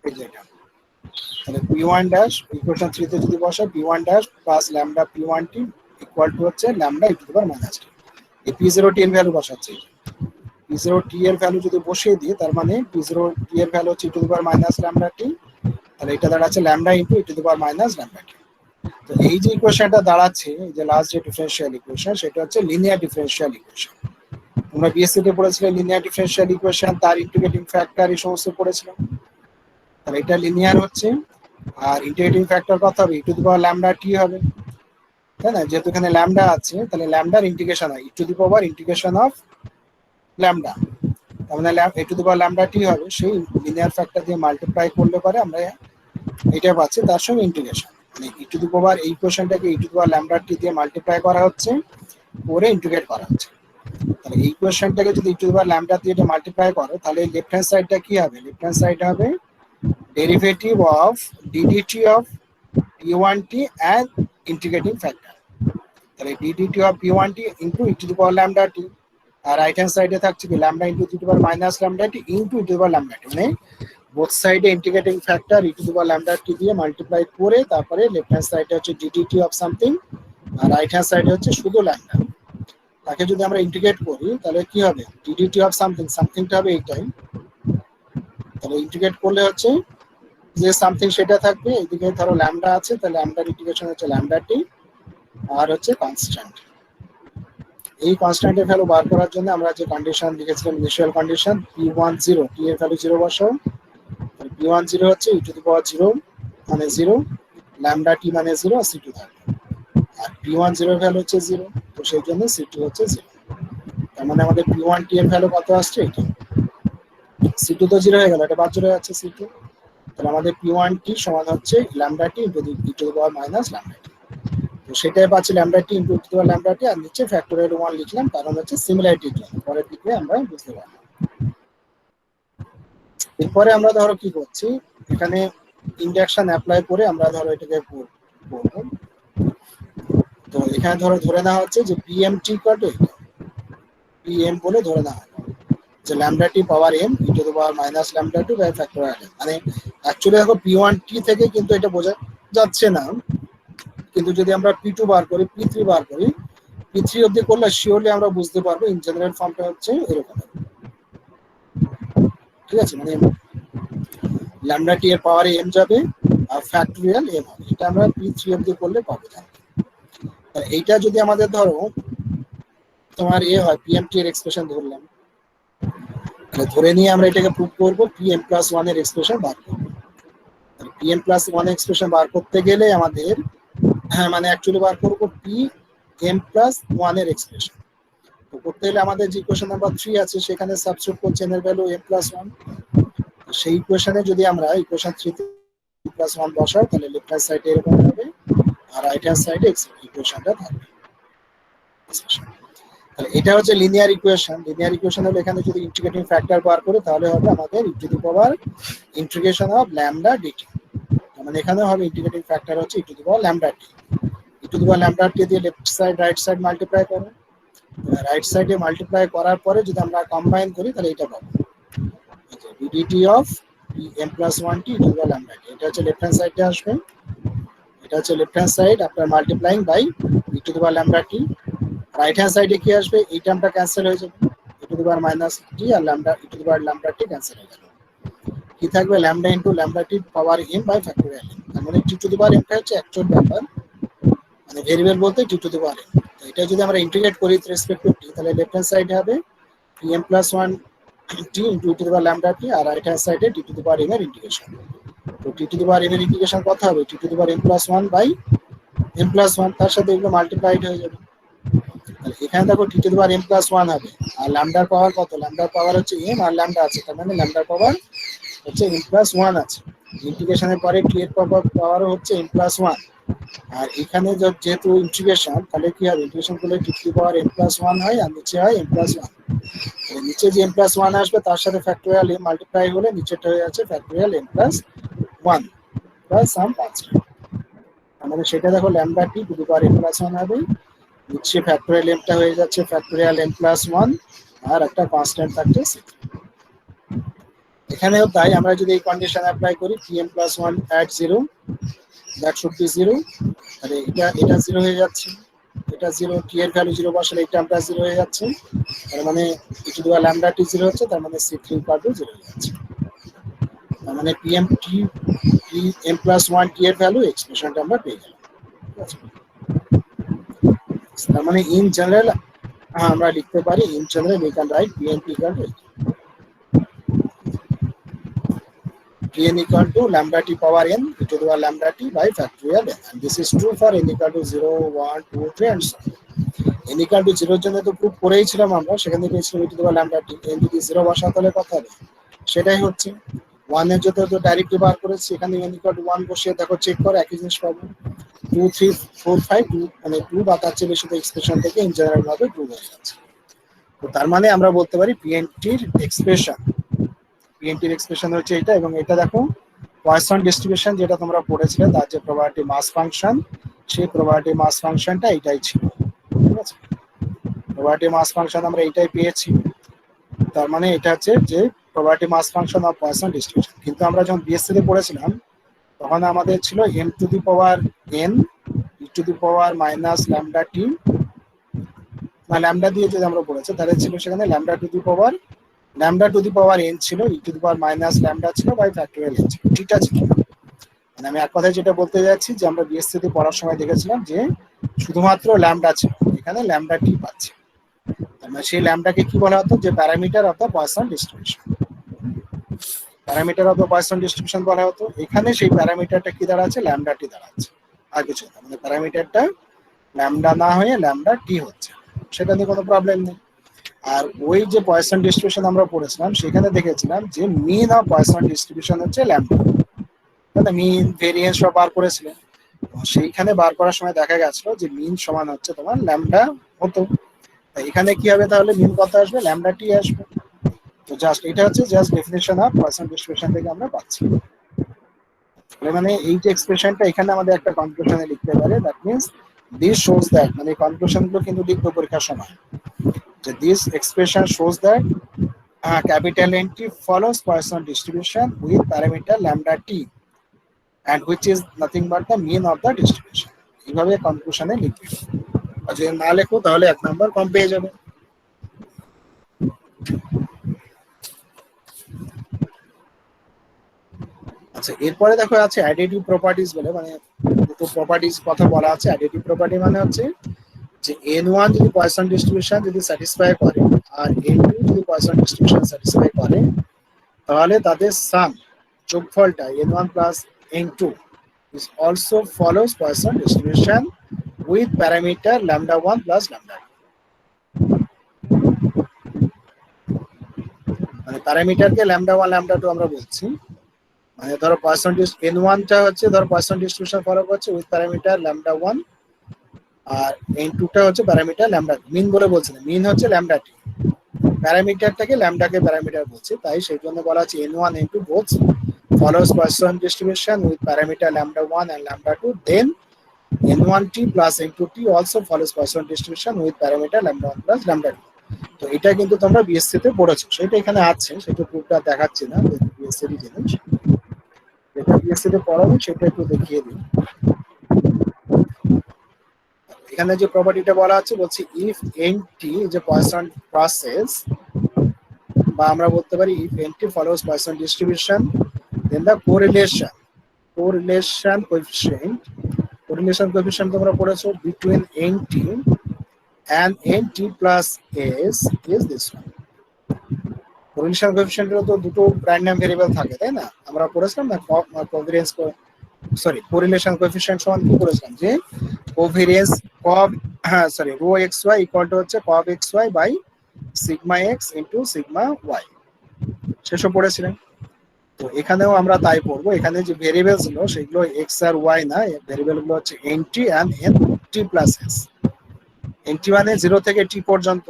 এই যে এটা, তাহলে p1 ড্যাশ ইকুয়েশন 3 তে যদি বসাই, p1 dash plus lambda p1 t equal to হচ্ছে lambda e to the power minus t। এই p0t এর ভ্যালু বসাচ্ছি, p0t এর ভ্যালু যদি বসিয়ে দিই, তার মানে p0t এর ভ্যালু হচ্ছে e to the power minus lambda t, তাহলে এটা দাঁড়াচ্ছে lambda into e to the power minus lambda t। তো এই যে ইকুয়েশনটা দাঁড়াচ্ছে, যে লাস্ট যে ডিফারেনশিয়াল ইকুয়েশন, সেটা হচ্ছে লিনিয়ার ডিফারেনশিয়াল ইকুয়েশন। তোমরা বিএসসি তে পড়েছিলে লিনিয়ার ডিফারেনশিয়াল ইকুয়েশন, তার ইন্টিগ্রেটিং ফ্যাক্টর এই সমস্ত পড়েছিলাম। তাহলে এটা লিনিয়ার হচ্ছে, আর ইন্টিগ্রেটিং ফ্যাক্টর কত হবে, e to the power lambda t হবে, তাই না? যেহেতু এখানে ল্যামডা আছে, তাহলে ল্যামডার ইন্টিগ্রেশন হয় e to the power integration of lambda, তার মানে e to the power lambda t হবে। সেই লিনিয়ার ফ্যাক্টর দিয়ে মাল্টিপ্লাই করলে পরে আমরা এটা পাচ্ছি, তার সঙ্গে ইন্টিগ্রেশন, মানে e টু দি পাওয়ার এই কোশ্চেনটাকে e to the power lambda t দিয়ে মাল্টিপ্লাই করা হচ্ছে, করে ইন্টিগ্রেট করা হচ্ছে। তাহলে এই কোশ্চেনটাকে যদি e to the power lambda দিয়ে এটা মাল্টিপ্লাই করো, তাহলে লেফট হ্যান্ড সাইডটা কি হবে, লেফট হ্যান্ড সাইড হবে derivative of ddt of p1t and integrating factor. তাহলে ddt of p1t into e to the power lambda t, আর রাইট হ্যান্ড সাইডে থাকছে কি lambda into e to the power minus lambda t into e to the power lambda t, মানে both সাইডে integrating factor e to the power lambda t দিয়ে multiply করে তারপরে left hand সাইডে হচ্ছে ddt of something, R right hand সাইডে হচ্ছে শুধু ল্যামডা। তাকে যদি আমরা ইন্টিগ্রেট করি, তাহলে কি হবে, ddt অফ সামথিং, সামথিংটা হবে এইটাই, তাহলে ইন্টিগ্রেট করলে হচ্ছে যে সামথিং সেটা থাকবে, এদিকে ধরো ল্যামডা আছে, তাহলে ল্যামডার ইন্টিগ্রেশন হচ্ছে ল্যামডা t, আর হচ্ছে কনস্ট্যান্ট। এই কনস্ট্যান্টের ভ্যালু বার করার জন্য আমরা যে কন্ডিশন লিখেছিলাম, ইনিশিয়াল কন্ডিশন p10, t এর ভ্যালু 0 বসাও, p10 হচ্ছে e টু দি পাওয়ার 0 মানে 0, ল্যামডা t মানে 0, আর c2 থাকবে, আর p10 এর ভ্যালু হচ্ছে 0, তো সেই জন্য c2 হচ্ছে 0। তার মানে আমাদের p1t এর ভ্যালু কত আসছে, এটা c2 তো 0 হয়ে গেল, এটা বাদ চলে যাচ্ছে c2, তাহলে আমাদের p1t সমান হচ্ছে lambda t into e to the power minus lambda t। তো সেটাই পাচ্ছি lambda t into two lambda t, আর নিচে ফ্যাক্টোরিয়াল 1 লিখলাম, কারণ হচ্ছে সিমিলারিটির জন্য, পরের দিকে আমরা বুঝতে পারলাম। এরপরে আমরা ধরো কি করছি, এখানে ইন্ডাকশন অ্যাপ্লাই করে আমরা ধরো এটাকে করব। তো এখানে ধরো ধরে নেওয়া হচ্ছে যে পিএমটি কত, পিএম বলে ধরে নেওয়া হয় যে lambda t power m e to the power minus lambda to by factorial m. মানে অ্যাকচুয়ালি দেখো পি ওয়ান টি থেকে কিন্তু এটা বোঝা যাচ্ছে না, কিন্তু যদি আমরা পি টু বার করি, পি থ্রি বার করি, পি থ্রি অব্দি করলে শিওরলি আমরা বুঝতে পারবো ইন জেনারেল ফর্মটা হচ্ছে এরকম। ঠিক আছে, মানে ল্যামডা টি এর পাওয়ারে এম যাবে আর ফ্যাক্টোরিয়াল এম হবে, এটা আমরা পি থ্রি অব্দি করলে পাবো। এইটা যদি আমাদের ধরো তোমার হয় পিএমটি এর এক্সপ্রেশন ধরলাম, ধরে নিয়ে আমরা এটাকে প্রুভ করবো পিএম প্লাস ওয়ান এর এক্সপ্রেশন বার করবো। পিএম প্লাস ওয়ান এক্সপ্রেশন বার করতে গেলে আমাদের মানে অ্যাকচুয়ালি বার করবো পি এম প্লাস ওয়ান এর এক্সপ্রেশন। তো করতে গেলে আমাদের যে ইকুয়েশন নাম্বার 3 আছে সেখানে সাবস্টিটিউট করছি এর ভ্যালু এম প্লাস ওয়ান। সেই ইকুয়েশনে যদি আমরা ইকুয়েশন 3 তে প্লাস ওয়ান বসাই, তাহলে লেফট হ্যান্ড সাইডে এরকম হবে আর রাইট হ্যান্ড সাইডে ইকুয়েশনটা থাকবে। তাহলে এটা হচ্ছে লিনিয়ার ইকুয়েশন। লিনিয়ার ইকুয়েশন হলে এখানে যদি ইন্টিগ্রেটিং ফ্যাক্টর বার করে তাহলে হবে আমাদের e to the power integration of lambda d t. মানে এখানে হবে ইন্টিগ্রেটিং ফ্যাক্টর হচ্ছে e to the power lambda t. E to the power lambda t দিয়ে left side right side multiply করো, রাইট সাইডে মাল্টিপ্লাই করার পরে যদি আমরা কম্বাইন করি তাহলে এটা পাবো d t of m plus one t e to the power lambda t. এটা হচ্ছে লেফট হ্যান্ড সাইডে আসবে, এটা হচ্ছে লেফট হ্যান্ড সাইড আপনার multiplying by e to the power lambda t. Right hand সাইডে কি আসবে, এই টার্মটা ক্যান্সেল হয়ে যাবে, e to the power minus t আর lambda e to the power lambda t cancel হয়ে যাবে। কি থাকবে lambda into lambda t power m by factorial m. তার মানে টি টু দি পাওয়ার এমটা হচ্ছে অ্যাকচুয়াল ব্যাপার, মানে ভেরিয়েবল বলতে টি টু দি পাওয়ার এম। তো এটা যদি আমরা ইন্টিগ্রেট করি উইথ রেসপেক্ট টু টি, তাহলে লেফট হ্যান্ড সাইডে হবে m plus one t into e to the power lambda টি, আর রাইট হ্যান্ড সাইডে t to the power m এর ইন্টিগ্রেশন। তো t to the power m এর ইন্টিগ্রেশন কত হবে, t to the power m plus one by m plus one, তার সাথে এগুলো মাল্টিপ্লাইড হয়ে যাবে। এখানে দেখো t to the power m plus one হবে, আর ল্যামডার পাওয়ার কত, ল্যামডার পাওয়ার হচ্ছে এম আর ল্যামডা আছে, তার মানে ল্যামডার পাওয়ার হচ্ছে এম প্লাস ওয়ান আছে। ইন্টিগ্রেশনের পরে টি এর পাওয়ারও হচ্ছে এম প্লাস ওয়ান, আর এখানে যেহেতু ইন্টিগ্রেশন, তাহলে কি হবে ইন্টিগ্রেশন করলে t to the power m plus one হয় আর নিচে হয় এম প্লাস ওয়ান। নিচে যে এম প্লাস ওয়ান আসবে তার সাথে ফ্যাক্টোরিয়াল এম মাল্টিপ্লাই হলে নিচেটা হয়ে যাচ্ছে factorial m plus one plus sum পাঁচটা। আমাদের সেটা দেখো lambda t to the power m plus one হবে, নিচে ফ্যাক্টোরিয়াল এমটা হয়ে যাচ্ছে ফ্যাক্টোরিয়াল এম প্লাস ওয়ান, আর একটা কনস্ট্যান্ট থাকছে সিক্স। এখানেও তাই, আমরা যদি এই কন্ডিশন অ্যাপ্লাই করি p m plus one at zero, that should be zero, তাহলে এটা জিরো হয়ে যাচ্ছে, এটা জিরো, টি এর ভ্যালু জিরো বসালে এই টার্মটা জিরো হয়ে যাচ্ছে, তার মানে e to the power lambda t zero হচ্ছে, তার মানে c three equal to zero হয়ে যাচ্ছে। তার মানে p m plus one t এর ভ্যালু এক্সপ্রেশনটা আমরা পেয়ে গেলাম। ঠিক আছে, তার মানে ইন জেনারেল আমরা লিখতে পারি, in general we can write Pn equal to Pn equal to lambda t power n e to the power lambda t by factorial n, and this is true for n equal to 0 1 2 3 and so on. n equal to 0 এর জন্য তো proof করেই ছিলাম আমরা, সেখানে পেয়েছিলাম e to the power lambda t, n যদি 0 বসাতে হলে কত হবে, সেটাই হচ্ছে 1 এর জন্য তো ডাইরেক্টলি বার করেছি, এখানে n equal to 1 বসিয়ে দেখো চেক করে একই জিনিস পাবো, 2 3 4 5 2, মানে 2 বা তার চেয়ে বেশি এক্সপ্রেশন থেকে ইন জেনারেল ভাবে 2 হয়ে যাচ্ছে। তো তার মানে আমরা বলতে পারি পিএনটির এক্সপ্রেশন হচ্ছে এটা, এবং এটা দেখো পয়সন ডিস্ট্রিবিউশন যেটা তোমরা পড়েছিলে তার যে প্রবাবিলিটি মাস ফাংশন, সেই প্রবাবিলিটি মাস ফাংশনটা এটাই ছিল। ঠিক আছে, প্রবাবিলিটি মাস ফাংশন আমরা এটাই পেয়েছি, তার মানে এটা হচ্ছে যে probability mass function of Poisson distribution. কিন্তু আমরা যখন বিএসসি তে পড়েছিলাম তখন আমাদের ছিল m to the power n e to the power minus lambda t, না ল্যামডা দিয়ে যদি আমরা পড়েছি তাহলে ছিল সেখানে lambda to the power n ছিল, e to the power minus lambda ছিল বাই ফ্যাক্টোরিয়াল n ছিল, ঠিকঠাক ছিল। মানে আমি এক কথায় যেটা বলতে যাচ্ছি যে আমরা বিএসসি তে পড়ার সময় দেখেছিলাম যে শুধুমাত্র ল্যামডা ছিল, এখানে ল্যামডা টি পাচ্ছি। মানে সেই ল্যামডাকে কি বলা হতো, যে parameter of the poison distribution, parameter of the poison distribution বলা হতো। এখানে সেই প্যারামিটারটা কি দাঁড়াচ্ছে, ল্যামডা টি দাঁড়াচ্ছে, আর কিছু না, মানে প্যারামিটারটা ল্যামডা না হয়ে ল্যামডা টি হচ্ছে, সেটা নিয়ে কোনো প্রবলেম নেই। আর ওই যে পয়সন ডিস্ট্রিবিউশন আমরা পড়েছিলাম সেখানে দেখেছিলাম যে মিন অফ পয়সন ডিস্ট্রিবিউশন হচ্ছে ল্যামডা, তাহলে মিন ভেরিয়েন্স সব বার করেছিলেন, সেইখানে বার করার সময় দেখা গেছিল যে মিন সমান হচ্ছে তোমার ল্যামডা হতো। এখানে কি হবে তাহলে, মিন কত আসবে, ল্যামডা টি আসবে। তো জাস্ট এটা হচ্ছে just definition of Poisson distribution থেকে আমরা পাচ্ছি। মানে এই যে এক্সপ্রেশনটা এখানে আমাদের একটা কনক্লুশনে লিখতে পারে, that means this shows that, মানে কনক্লুশন গুলো কিন্তু লিখবো পরীক্ষার সময়, যে this expression shows that capital NT follows Poisson distribution with parameter lambda t and which is nothing but the mean of the distribution। এইভাবে কনক্লুশনে লিখবে, আর যদি না লেখো তাহলে 1 নাম্বার কম পেয়ে যাবে। আচ্ছা, এরপরে দেখো আছে অ্যাডিটিভ প্রপার্টিজ বলে, মানে দুটো প্রপার্টিজ কথা বলা আছে। অ্যাডিটিভ প্রপার্টি মানে হচ্ছে যে n1 যদি পয়সন ডিস্ট্রিবিউশন যদি স্যাটিসফাই করে আর n2 যদি পয়সন ডিস্ট্রিবিউশন স্যাটিসফাই করে, তাহলে তাদের সাম, যোগফলটা n1 plus n2 is also follows Poisson distribution with parameter lambda 1 plus lambda 2। মানে প্যারামিটারকে lambda 1 lambda 2 আমরা বলছি। মানে ধরো পয়সন n1 টা হচ্ছে ধরো পয়সন ডিস্ট্রিবিউশন ফলো করছে উইথ প্যারামিটার lambda 1, আর n2 টা হচ্ছে প্যারামিটার lambda 2। মিন বলে বলছি না, মিন হচ্ছে lambda t, প্যারামিটারটাকে ল্যামডাকে প্যারামিটার বলছি, তাই সেই জন্য বলা আছে n1 n2 both follows Poisson distribution with parameter lambda 1 and lambda 2, then n1t plus n2t also follows Poisson distribution with parameter lambda 1 plus lambda 2। তো এটা কিন্তু তোমরা বিএসসি তে পড়েছো, সেটা এখানে আছে, সেটা প্রুফটা দেখাচ্ছি না, বিএসসি এর জিনিস, যেটা বিএসসি তে পড়াবো সেটা একটু দেখিয়ে দিই। এখানে যে প্রপার্টিটা বলা আছে বলছি ইফ এনটি যে পয়সন প্রসেস, বা আমরা বলতে পারি if NT follows Poisson distribution then the correlation coefficient তোমরা পড়েছো between NT and NT plus S is this one। correlation coefficient এর তো দুটো র্যান্ডম ভেরিয়েবল থাকে, তাই না? আমরা পড়েছিলাম না কোভেরিয়েন্স, সরি correlation coefficient সমান কি করেছিলাম, যে covariance rho xy equal to হচ্ছে cov xy by sigma x into sigma y, সেসব পড়েছিলেন। তো এখানেও আমরা তাই পড়বো। এখানে যে ভেরিয়েবলস গুলো সেগুলো x আর y না, ভেরিয়েবল গুলো হচ্ছে nt and nt plus s। nt মানে 0 থেকে t পর্যন্ত,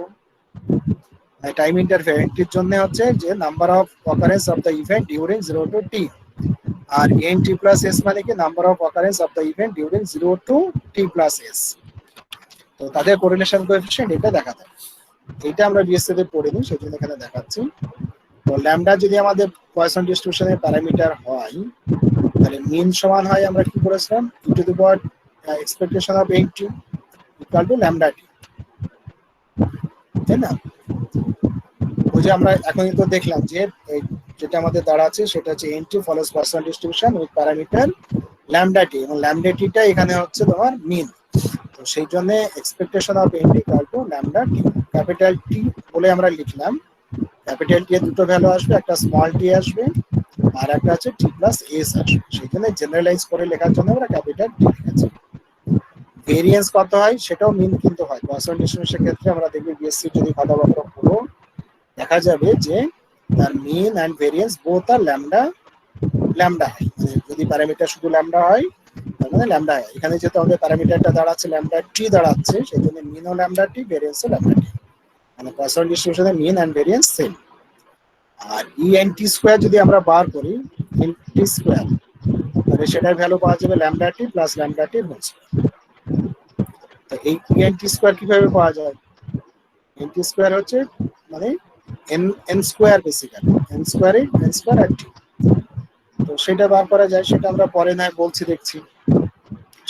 টাইম ইন্টারভ্যাল nt এর জন্য হচ্ছে যে number of occurrence of the event during 0 to t, আর nt প্লাস s মানে কি number of occurrence of the event during 0 to t plus s। তো তাদের কোরিলেশন কোএফিশিয়েন্ট এটা দেখাতে হবে, এটা আমরা বিএসসি তে পড়িনি, সেজন্য এখানে দেখাচ্ছি। তো ল্যামডা যদি আমাদের পয়সন ডিস্ট্রিবিউশনের প্যারামিটার হয়, তাহলে মিন সমান হয় আমরা কি করেছিলাম, e to the power expectation of nt equal to lambda t, তাই না? ওই যে আমরা এখন তো দেখলাম যে যেটা আমাদের দাঁড়াচ্ছে সেটা হচ্ছে nt follows poison distribution with parameter lambda t, এবং ল্যামডা t টা এখানে হচ্ছে তোমার মিন। তো সেই জন্য expectation of nt equal to lambda t, capital t বলে আমরা লিখলাম। ক্যাপিটাল টি এর দুটো ভ্যালু আসবে, একটা স্মল টি আসবে আর একটা আছে টি প্লাস এস আসবে, সেখানে জেনারেলাইজ করে লেখার জন্য আমরা ক্যাপিটাল টি লিখেছি। ভেরিয়েন্স কত হয় সেটাও মিন কিন্তু হয় পয়সন ডিস্ট্রিবিউশনের ক্ষেত্রে। আমরা দেখব বিএসসি যদি কথাবার্তা পুরো দেখা যাবে যে তার মিন এন্ড ভেরিয়েন্স বোথ আর ল্যামডা হয়, যদি প্যারামিটার শুধু ল্যামডা হয় তার মানে ল্যামডা হয়। এখানে যেহেতু আমাদের প্যারামিটারটা দাঁড়াচ্ছে ল্যামডা টি দাঁড়াচ্ছে, সেই জন্য মিনও ল্যামডা টি, ভেরিয়েন্সও ল্যামডা টি, মানে পয়সন ডিস্ট্রিবিউশনের মিন এন্ড ভেরিয়েন্স সেম। আর ent স্কয়ার যদি আমরা বার করি nt স্কয়ার, তাহলে সেটার ভ্যালু পাওয়া যাবে lambda t plus lambda t whole square. তো এই ent স্কয়ার কিভাবে পাওয়া যায়, nt স্কয়ার হচ্ছে মানে n স্কয়ার, বেসিক্যালি n স্কয়ারে n স্কয়ার আর t। তো সেটা বার করা যায়, সেটা আমরা পরে না বলছি দেখছি,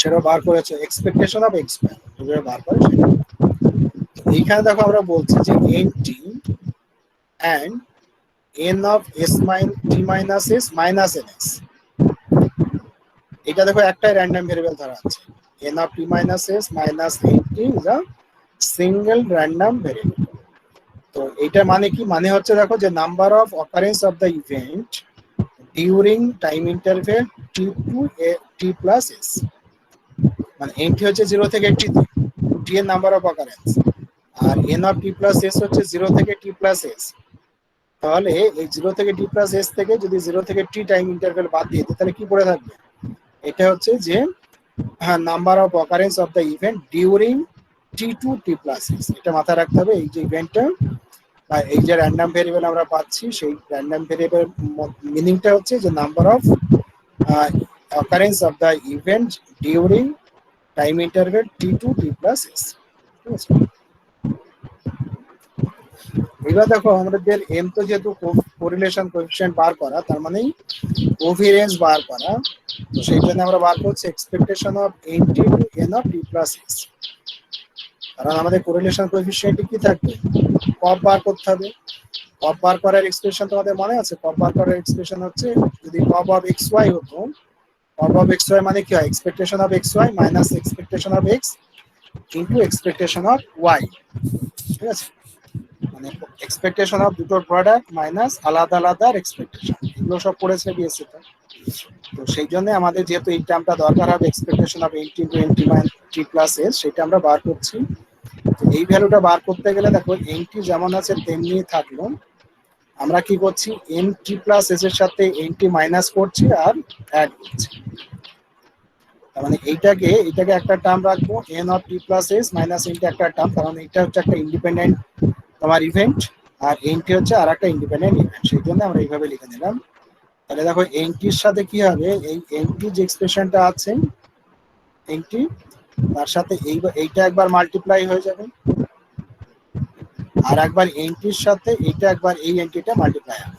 সেটা বার করেছে এক্সপেকটেশন অফ x স্কয়ার কিভাবে বার করে সেটা। এইখানে দেখো আমরা বলছি যে nt and n of s minus t minus s minus ns, এটা দেখো একটা র্যান্ডম ভেরিয়েবল ধরা আছে, n of t minus s minus nt is a single random variable। তো এটা মানে কি, মানে হচ্ছে দেখো যে number of occurrence of the event during time interval t to t plus s, মানে nt হচ্ছে 0 থেকে t, t এর নাম্বার অফ অকারেন্স, আর n of t plus s হচ্ছে 0 থেকে t plus s। তাহলে এই 0 থেকে t প্লাস s থেকে যদি 0 থেকে t টাইম ইন্টারভ্যাল বাদ দিয়ে দিই তাহলে কি পড়ে থাকবে, এটা হচ্ছে যে হ্যাঁ, number of occurrence of the event during T2 T+S, এটা মাথায় রাখতে হবে। এই যে ইভেন্টটা বা এই যে র্যান্ডম ভেরিয়েবল আমরা পাচ্ছি, সেই র্যান্ডম ভেরিয়েবল মিনিংটা হচ্ছে যে number of occurrence of the event during time interval T2 T+S। ঠিক আছে, এবার দেখো আমাদের এম তো যেহেতু কোরিলেশন কোএফিশিয়েন্ট বার করা, তার মানে কোভিয়ারেন্স বার করা, তো সেই জন্য আমরা বার করছি expectation of N T to N of T+S। কারণ আমাদের কোরিলেশন কোএফিশিয়েন্ট কি থাকবে, কপ বার করতে হবে। কপ বার করার এক্সপ্রেশন তোমাদের মনে আছে? কপ বার করার এক্সপ্রেশন হচ্ছে যদি কপ অফ এক্স ওয়াই হতো, কপ অফ এক্স ওয়াই মানে কি হয়, expectation of X Y minus expectation of X into expectation of Y. ঠিক আছে, মানে এক্সপেকটেশন অফ দুটোর প্রোডাক্ট মাইনাস আলাদা আলাদা এক্সপেকটেশন, এগুলো সব পড়েছে বিএসসি তে। তো সেই জন্য আমাদের যেহেতু এই টার্মটা দরকার হবে expectation of N into N T plus S, সেটা আমরা বার করছি। তো এই ভ্যালুটা বার করতে গেলে দেখো এন টি যেমন আছে তেমনি থাকলো, আমরা কি করছি এন টি প্লাস এস এর সাথে এন টি মাইনাস করছি আর অ্যাড করছি। তার মানে এটাকে একটা টার্ম রাখবো N of T plus S minus N T একটা টার্ম, কারণ এটা হচ্ছে একটা ইন্ডিপেন্ডেন্ট তোমার ইভেন্ট আর এনটি হচ্ছে আর একটা ইন্ডিপেন্ডেন্ট ইভেন্ট, সেই জন্য আমরা এইভাবে লিখে দিলাম। তাহলে দেখো এনটির সাথে কি হবে, এই এনটি যে এক্সপ্রেশনটা আছে এনটি, তার সাথে এইটা একবার মাল্টিপ্লাই হয়ে যাবে, আর একবার এনটির সাথে এইটা একবার এই এনটিটা মাল্টিপ্লাই হবে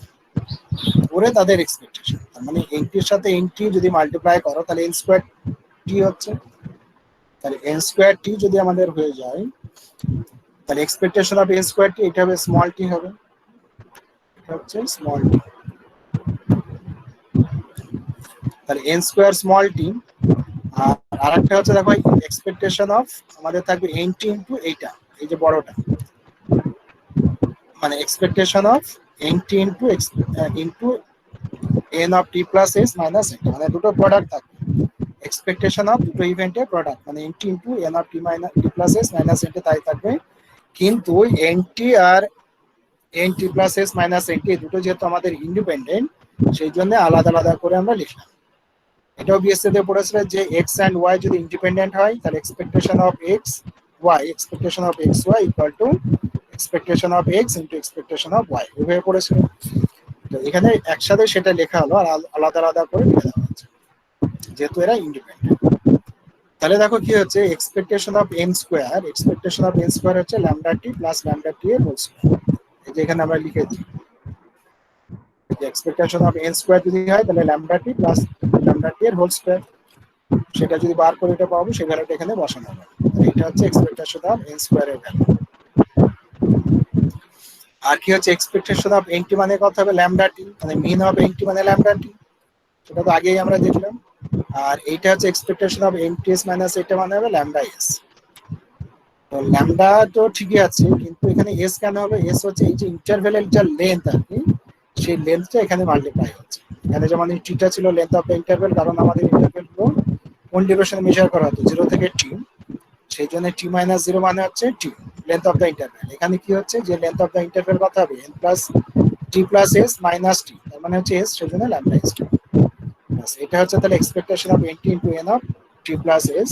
করে তাদের এক্সপেকটেশন। তার মানে এনটির সাথে এনটি যদি মাল্টিপ্লাই করো তাহলে এন স্কোয়ার টি হচ্ছে, তাহলে এন স্কোয়ার টি যদি আমাদের হয়ে যায় তাহলে এক্সপেকটেশন অফ এন স্কোয়ার টি এটা হবে স্মল টি হবে, এটা হচ্ছে স্মল টি। তাহলে এন স্কোয়ার স্মল টি, আর আরেকটা হচ্ছে দেখো এক্সপেকটেশন অফ আমাদের থাকবে এন টি ইনটু এইটা, এই যে বড়টা, মানে expectation of N T into into N of T plus S minus এটা, মানে দুটো প্রোডাক্ট থাকবে। এক্সপেকটেশন অফ দুটো ইভেন্টের প্রোডাক্ট মানে N T into N of T minus T plus S minus এটা তাই থাকবে। কিন্তু এন টি আর N T plus S minus N T দুটো যেহেতু আমাদের ইন্ডিপেন্ডেন্ট, সেই জন্য আলাদা আলাদা করে আমরা লিখলাম। এটাও বিএসসি তে পড়েছিল যে এক্স অ্যান্ড ওয়াই যদি ইন্ডিপেন্ডেন্ট হয় তাহলে expectation of X Y, expectation of X Y equal to expectation of X into expectation of Y, এভাবে পড়েছিল। তো এখানে একসাথে সেটা লেখা হলো আর আলাদা আলাদা করে লিখে দেওয়া হচ্ছে যেহেতু এরা ইন্ডিপেন্ডেন্ট। তাহলে দেখো কি হচ্ছে expectation of N square, expectation of N square হচ্ছে lambda t plus lambda t এর হোল স্কোয়ার। এই যে এখানে আমরা লিখেছি এক্সপেকটেশন অফ এন স্কোয়ার যদি হয় তাহলে lambda t plus lambda t এর হোল স্কোয়ার, সেটা যদি বার করে এটা পাবো সেই ভ্যালুটা এখানে বসানো হবে। এটা হচ্ছে এক্সপেকটেশন অফ এন স্কোয়ার এর ভ্যালু। আর কি হচ্ছে এক্সপেকটেশন অফ এনটি মানে কত হবে ল্যামডা টি, মানে মিন অফ এনটি মানে ল্যামডা টি, সেটা তো আগেই আমরা দেখলাম। আর এইটা হচ্ছে expectation of N T S minus এটা মানে হবে ল্যামডা এস। তো ল্যামডা তো ঠিকই আছে, কিন্তু এখানে এস কেন হবে, এস হচ্ছে এই যে ইন্টারভেলের যা লেন্থ আর কি, সেই লেন্থটা এখানে মাল্টিপ্লাই হচ্ছে। এখানে যেমন টিটা ছিল লেন্থ অফ দ্য ইন্টারভেল, কারণ আমাদের ইন্টারভেল গুলো কোন ডিউরেশনে মেজার করা হতো 0 থেকে টি, সেই জন্য টি মাইনাস 0 মানে হচ্ছে টি লেন্থ অফ দ্য ইন্টারভেল। এখানে কি হচ্ছে যে লেন্থ অফ দ্য ইন্টারভেল কত হবে এন প্লাস টি প্লাস এস মাইনাস টি, তার মানে হচ্ছে এস, সেই জন্য ল্যামডা এস টি। এটা হচ্ছে তাহলে expectation of N T into N of T plus S.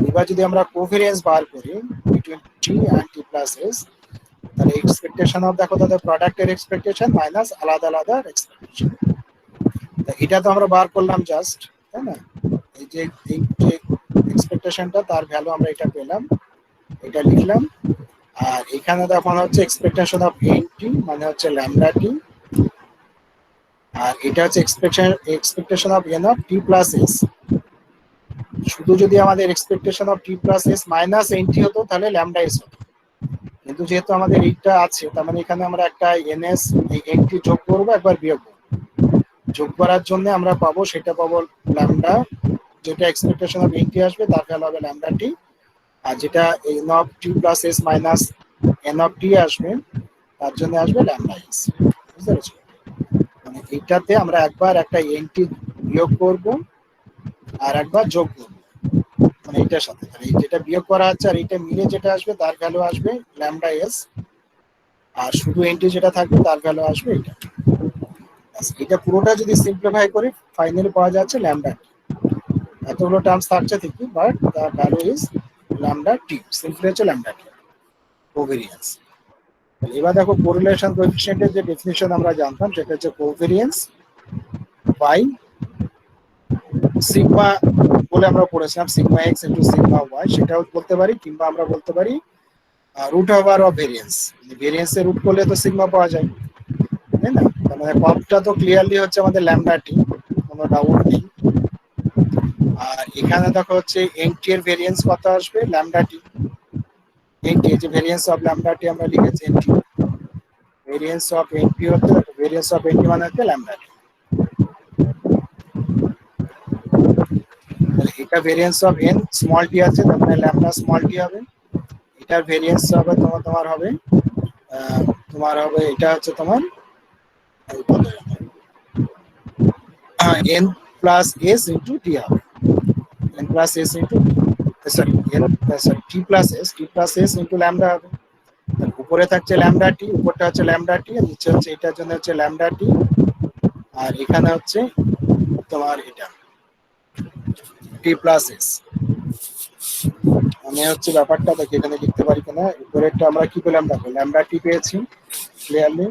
এবার যদি আমরা কোভেরিয়েন্স বার করি between T and T plus S, তাহলে এক্সপেকটেশন অফ দেখো তাদের প্রোডাক্টের এক্সপেকটেশন মাইনাস আলাদা আলাদা এক্সপেকটেশন, এটা তো আমরা বার করলাম জাস্ট, তাই না? এই যে এক্সপেকটেশনটা তার ভ্যালু আমরা এটা পেলাম, এটা লিখলাম। আর এখানে তখন হচ্ছে এক্সপেকটেশন অফ এন টি মানে হচ্ছে ল্যামডা টি, আর এটা হচ্ছে expectation of N of T plus S. শুধু যদি আমাদের expectation of T plus S minus N টি হতো তাহলে ল্যামডা এস হতো, কিন্তু যেহেতু আমাদের এইটা আছে তার মানে এখানে আমরা একটা এনএস এই এন টি যোগ করবো একবার বিয়োগ করবো, যোগ করার জন্য আমরা পাবো সেটা পাবো ল্যামডা, যেটা এক্সপেকটেশন অফ এন টি আসবে তার ভ্যালু হবে ল্যামডা টি, আর যেটা N of T plus S minus N of T আসবে তার জন্য আসবে ল্যামডা এস। বুঝতে পেরেছো? মানে এইটাতে আমরা একবার একটা এন টি বিয়োগ করব আর একবার যোগ করব, মানে এইটার সাথে এই যেটা বিয়োগ করা হচ্ছে আর এইটা মিলে যেটা আসবে তার ভ্যালু আসবে ল্যামডা এস, আর শুধু এন টি যেটা থাকবে তার ভ্যালু আসবে এটা। এটা পুরোটা যদি সিম্পলিফাই করি ফাইনালি পাওয়া যাচ্ছে ল্যামডা টি। এতগুলো টার্মস থাকছে ঠিকই, but the value is lambda t, simply হচ্ছে ল্যামডা টি কোভেরিয়েন্স। এবার দেখো কোরিলেশন কোএফিসিয়েন্টের যে ডেফিনিশন আমরা জানতাম সেটা হচ্ছে কোভেরিয়েন্স বাই সিগমা বলে আমরা পড়েছিলাম, sigma X into sigma Y, সেটাও বলতে পারি, কিংবা আমরা বলতে পারি রুট ওভার অফ ভেরিয়েন্স, ভেরিয়েন্সের রুট করলে তো সিগমা পাওয়া যায়, তাই না? তার মানে পপটা তো ক্লিয়ারলি হচ্ছে আমাদের ল্যামডা টি, কোনো ডাউট নেই। আর এখানে দেখো হচ্ছে এনটি এর ভেরিয়েন্স কত আসবে, ল্যামডা টি। এনটি যে ভেরিয়েন্স অফ ল্যামডা টি আমরা লিখেছি এনটি, ভেরিয়েন্স অফ এনটি হচ্ছে, ভেরিয়েন্স অফ এনটি মানে হচ্ছে ল্যামডা টি। এটা variance of N small tea আছে, তার মানে ল্যামডা স্মল টি হবে। এটার ভেরিয়েন্স হবে তোমার হবে এটা হচ্ছে তোমার N plus S into T হবে, N plus S into sorry N sorry টি প্লাস এস ইন্টু ল্যামডা হবে। উপরে থাকছে ল্যামডা টি, উপরটা হচ্ছে ল্যামডা টি, আর নিচে হচ্ছে এটার জন্য হচ্ছে ল্যামডা টি, আর এখানে হচ্ছে তোমার এটা টি প্লাস এস। আমি হচ্ছে ব্যাপারটা দেখি এখানে লিখতে পারি কিনা। উপরেরটা আমরা কি পেলাম, দেখো ল্যামডা টি পেয়েছি ক্লিয়ারলি,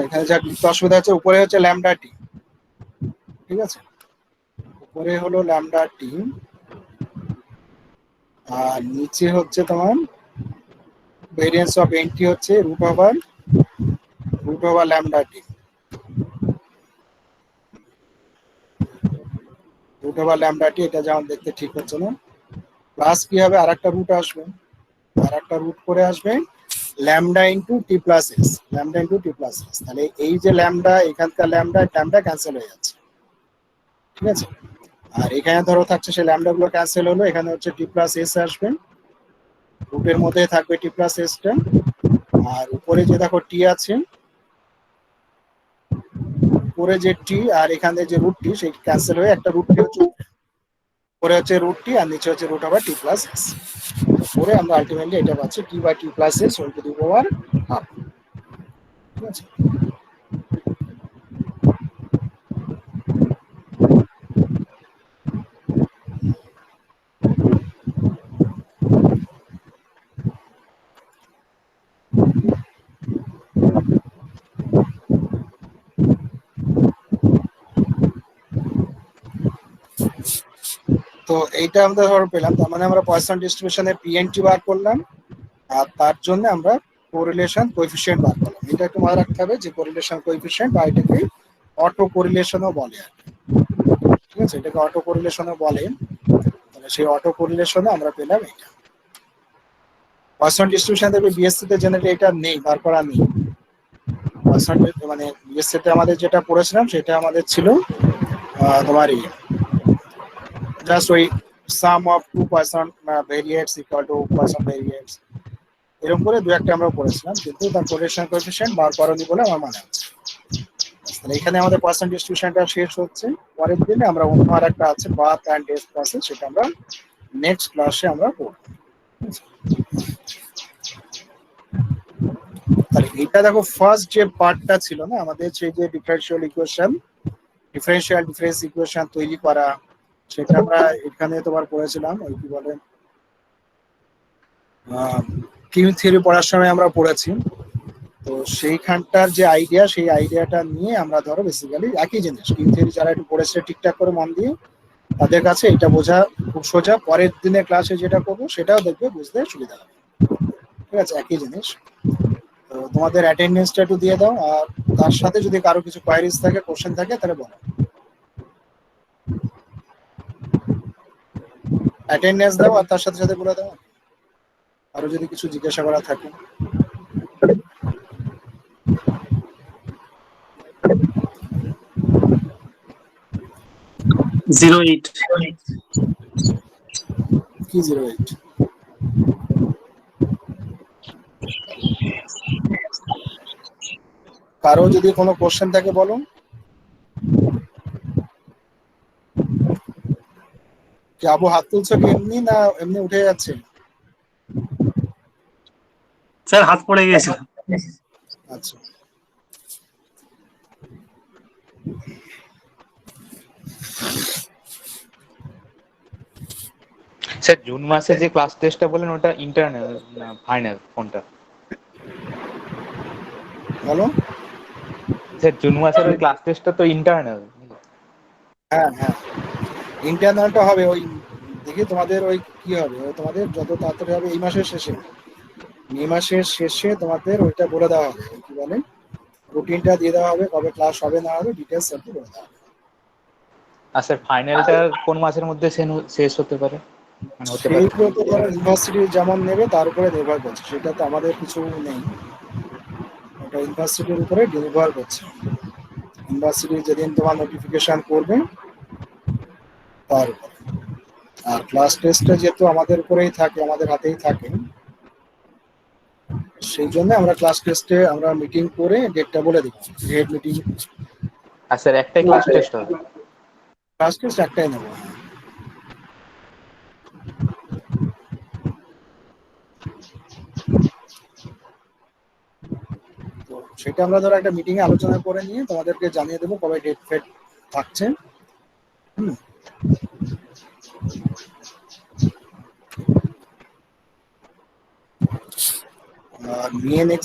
এখানে যা লিখতে অসুবিধা হচ্ছে, উপরে হচ্ছে ল্যামডা টি, ঠিক আছে, উপরে হলো ল্যামডা টি, আর নিচে হচ্ছে তোমার ভেরিয়েন্স অফ এনটি হচ্ছে root over lambda t, root over lambda t. এটা যেমন দেখতে ঠিক হচ্ছে না, প্লাস কি হবে, আর একটা রুট আসবে, আর একটা রুট করে আসবে lambda into T plus S, lambda into T plus S. তাহলে এই যে ল্যামডা, এখানকার ল্যামডা ক্যান্সেল হয়ে যাচ্ছে, ঠিক আছে। আর এখানে ধরো থাকছে সেই ল্যামডা গুলো ক্যান্সেল হলো, এখানে হচ্ছে টি প্লাস এস আসবে, রুটের মধ্যে থাকবে টি প্লাস এসটা, আর উপরে যে দেখো টি আছে, উপরে যে টি আর এখানে যে রুট টি, সেই ক্যান্সেল হয়ে একটা রুট টি হচ্ছে উপরে হচ্ছে রুট টি, আর নিচে হচ্ছে root over T plus S. পরে আমরা আলটিমেটলি এটা পাচ্ছি T by T plus S whole to the power half, ঠিক আছে। তো এইটা আমরা ধরো পেলাম, তার মানে আমরা পয়সন ডিস্ট্রিবিউশনে পিএনটি বার করলাম, আর তার জন্য আমরা কোরিলেশন কোএফিসিয়েন্ট বার করলাম। এটা একটু মনে রাখতে হবে যে কোরিলেশন কোএফিসিয়েন্ট বা এটাকে অটো কোরিলেশনও বলে আর কি, ঠিক আছে, এটাকে অটো কোরিলেশনও বলে। তাহলে সেই অটো কোরিলেশনে আমরা পেলাম এটা। পয়সন ডিস্ট্রিবিউশন দেখবে বিএসসি তে জেনারেলি এটা নেই, বার করা নেই। পয়সন মানে বিএসসি তে আমাদের যেটা পড়েছিলাম সেটা আমাদের ছিল তোমার জাস্ট ওই sum of two Poisson variates equal to Poisson variates, এরকম করে দু একটা আমরা পড়েছিলাম, কিন্তু তার কোরিলেশন কোএফিসিয়েন্ট বার করানি বলে আমার মনে হচ্ছে। তাহলে এখানে আমাদের পয়সন ডিস্ট্রিবিউশনটা শেষ হচ্ছে। পরের দিনে আমরা অন্য আর একটা আছে বাথ অ্যান্ড ডেথ ক্লাসে, সেটা আমরা নেক্সট ক্লাসে আমরা পড়ব। তাহলে এটা দেখো ফার্স্ট যে পার্টটা ছিল না আমাদের, সেই যে ডিফারেন্স ইকুয়েশন তৈরি করা, সেটা আমরা এখানে তোমার পড়েছিলাম, ওই কি বলে কিউ থিওরি পড়ার সময় আমরা পড়েছি। তো সেইখানটার যে আইডিয়া, সেই আইডিয়াটা নিয়ে আমরা ধরো বেসিক্যালি একই জিনিস, কিউ থিওরি যারা একটু পড়েছে ঠিকঠাক করে মন দিয়ে, তাদের কাছে এটা বোঝা খুব সোজা। পরের দিনে ক্লাসে যেটা করবো সেটাও দেখবে বুঝতে সুবিধা হবে, ঠিক আছে, একই জিনিস। তো তোমাদের অ্যাটেন্ডেন্সটা একটু দিয়ে দাও, আর তার সাথে যদি কারো কিছু কোয়ারিজ থাকে, কোশ্চেন থাকে, তাহলে বলো। অ্যাটেন্ডেন্স দাও আর তার সাথে সাথে বলে দাও আরো যদি কিছু জিজ্ঞাসা করা থাকে। 08 কি 08? কারো যদি কোনো কোশ্চেন থাকে বলো। কি আবু হাত তুলছো কি এমনি, না এমনি উঠে যাচ্ছে? স্যার হাত পড়ে গেছে। আচ্ছা, স্যার জুন মাসে যে ক্লাস টেস্টটা বলেন ওটা ইন্টারনাল না ফাইনাল কোনটা? বলো। স্যার জুন মাসের ওই ক্লাস টেস্টটা তো ইন্টারনাল। হ্যাঁ হ্যাঁ, ইন্টারনালটা হবে ওই, দেখি তোমাদের ওই কি হবে, ওই তোমাদের যত তাড়াতাড়ি হবে এই মাসের শেষে, মে মাসের শেষে তোমাদের ওইটা বলে দেওয়া হবে, কি বলে রুটিনটা দিয়ে দেওয়া হবে, কবে ক্লাস হবে না হবে ডিটেলস সব বলে দেওয়া হবে। আর স্যার ফাইনালটা কোন মাসের মধ্যে শেষ হতে পারে, মানে হতে পারে? সেইগুলো তো ধরো ইউনিভার্সিটি যেমন নেবে তার উপরে নির্ভর করছে, সেটা তো আমাদের কিছু নেই, ওটা ইউনিভার্সিটির উপরে নির্ভর করছে। ইউনিভার্সিটি যেদিন তোমার নোটিফিকেশন করবে তার উপরে। আর ক্লাস টেস্টটা যেহেতু আমাদের উপরেই থাকে, আমাদের হাতেই থাকে, সেই জন্য আমরা ক্লাস টেস্টে আমরা মিটিং করে ডেটটা বলে দিই, হেড মিটিং। আর স্যার একটাই ক্লাস টেস্ট হবে? ক্লাস টেস্ট একটাই নেবো। তো সেটা আমরা ধরো একটা মিটিং এ আলোচনা করে নিয়ে তোমাদেরকে জানিয়ে দেবো কবে ডেট ফেট থাকছে। হুম। নিয়ে নেক্সট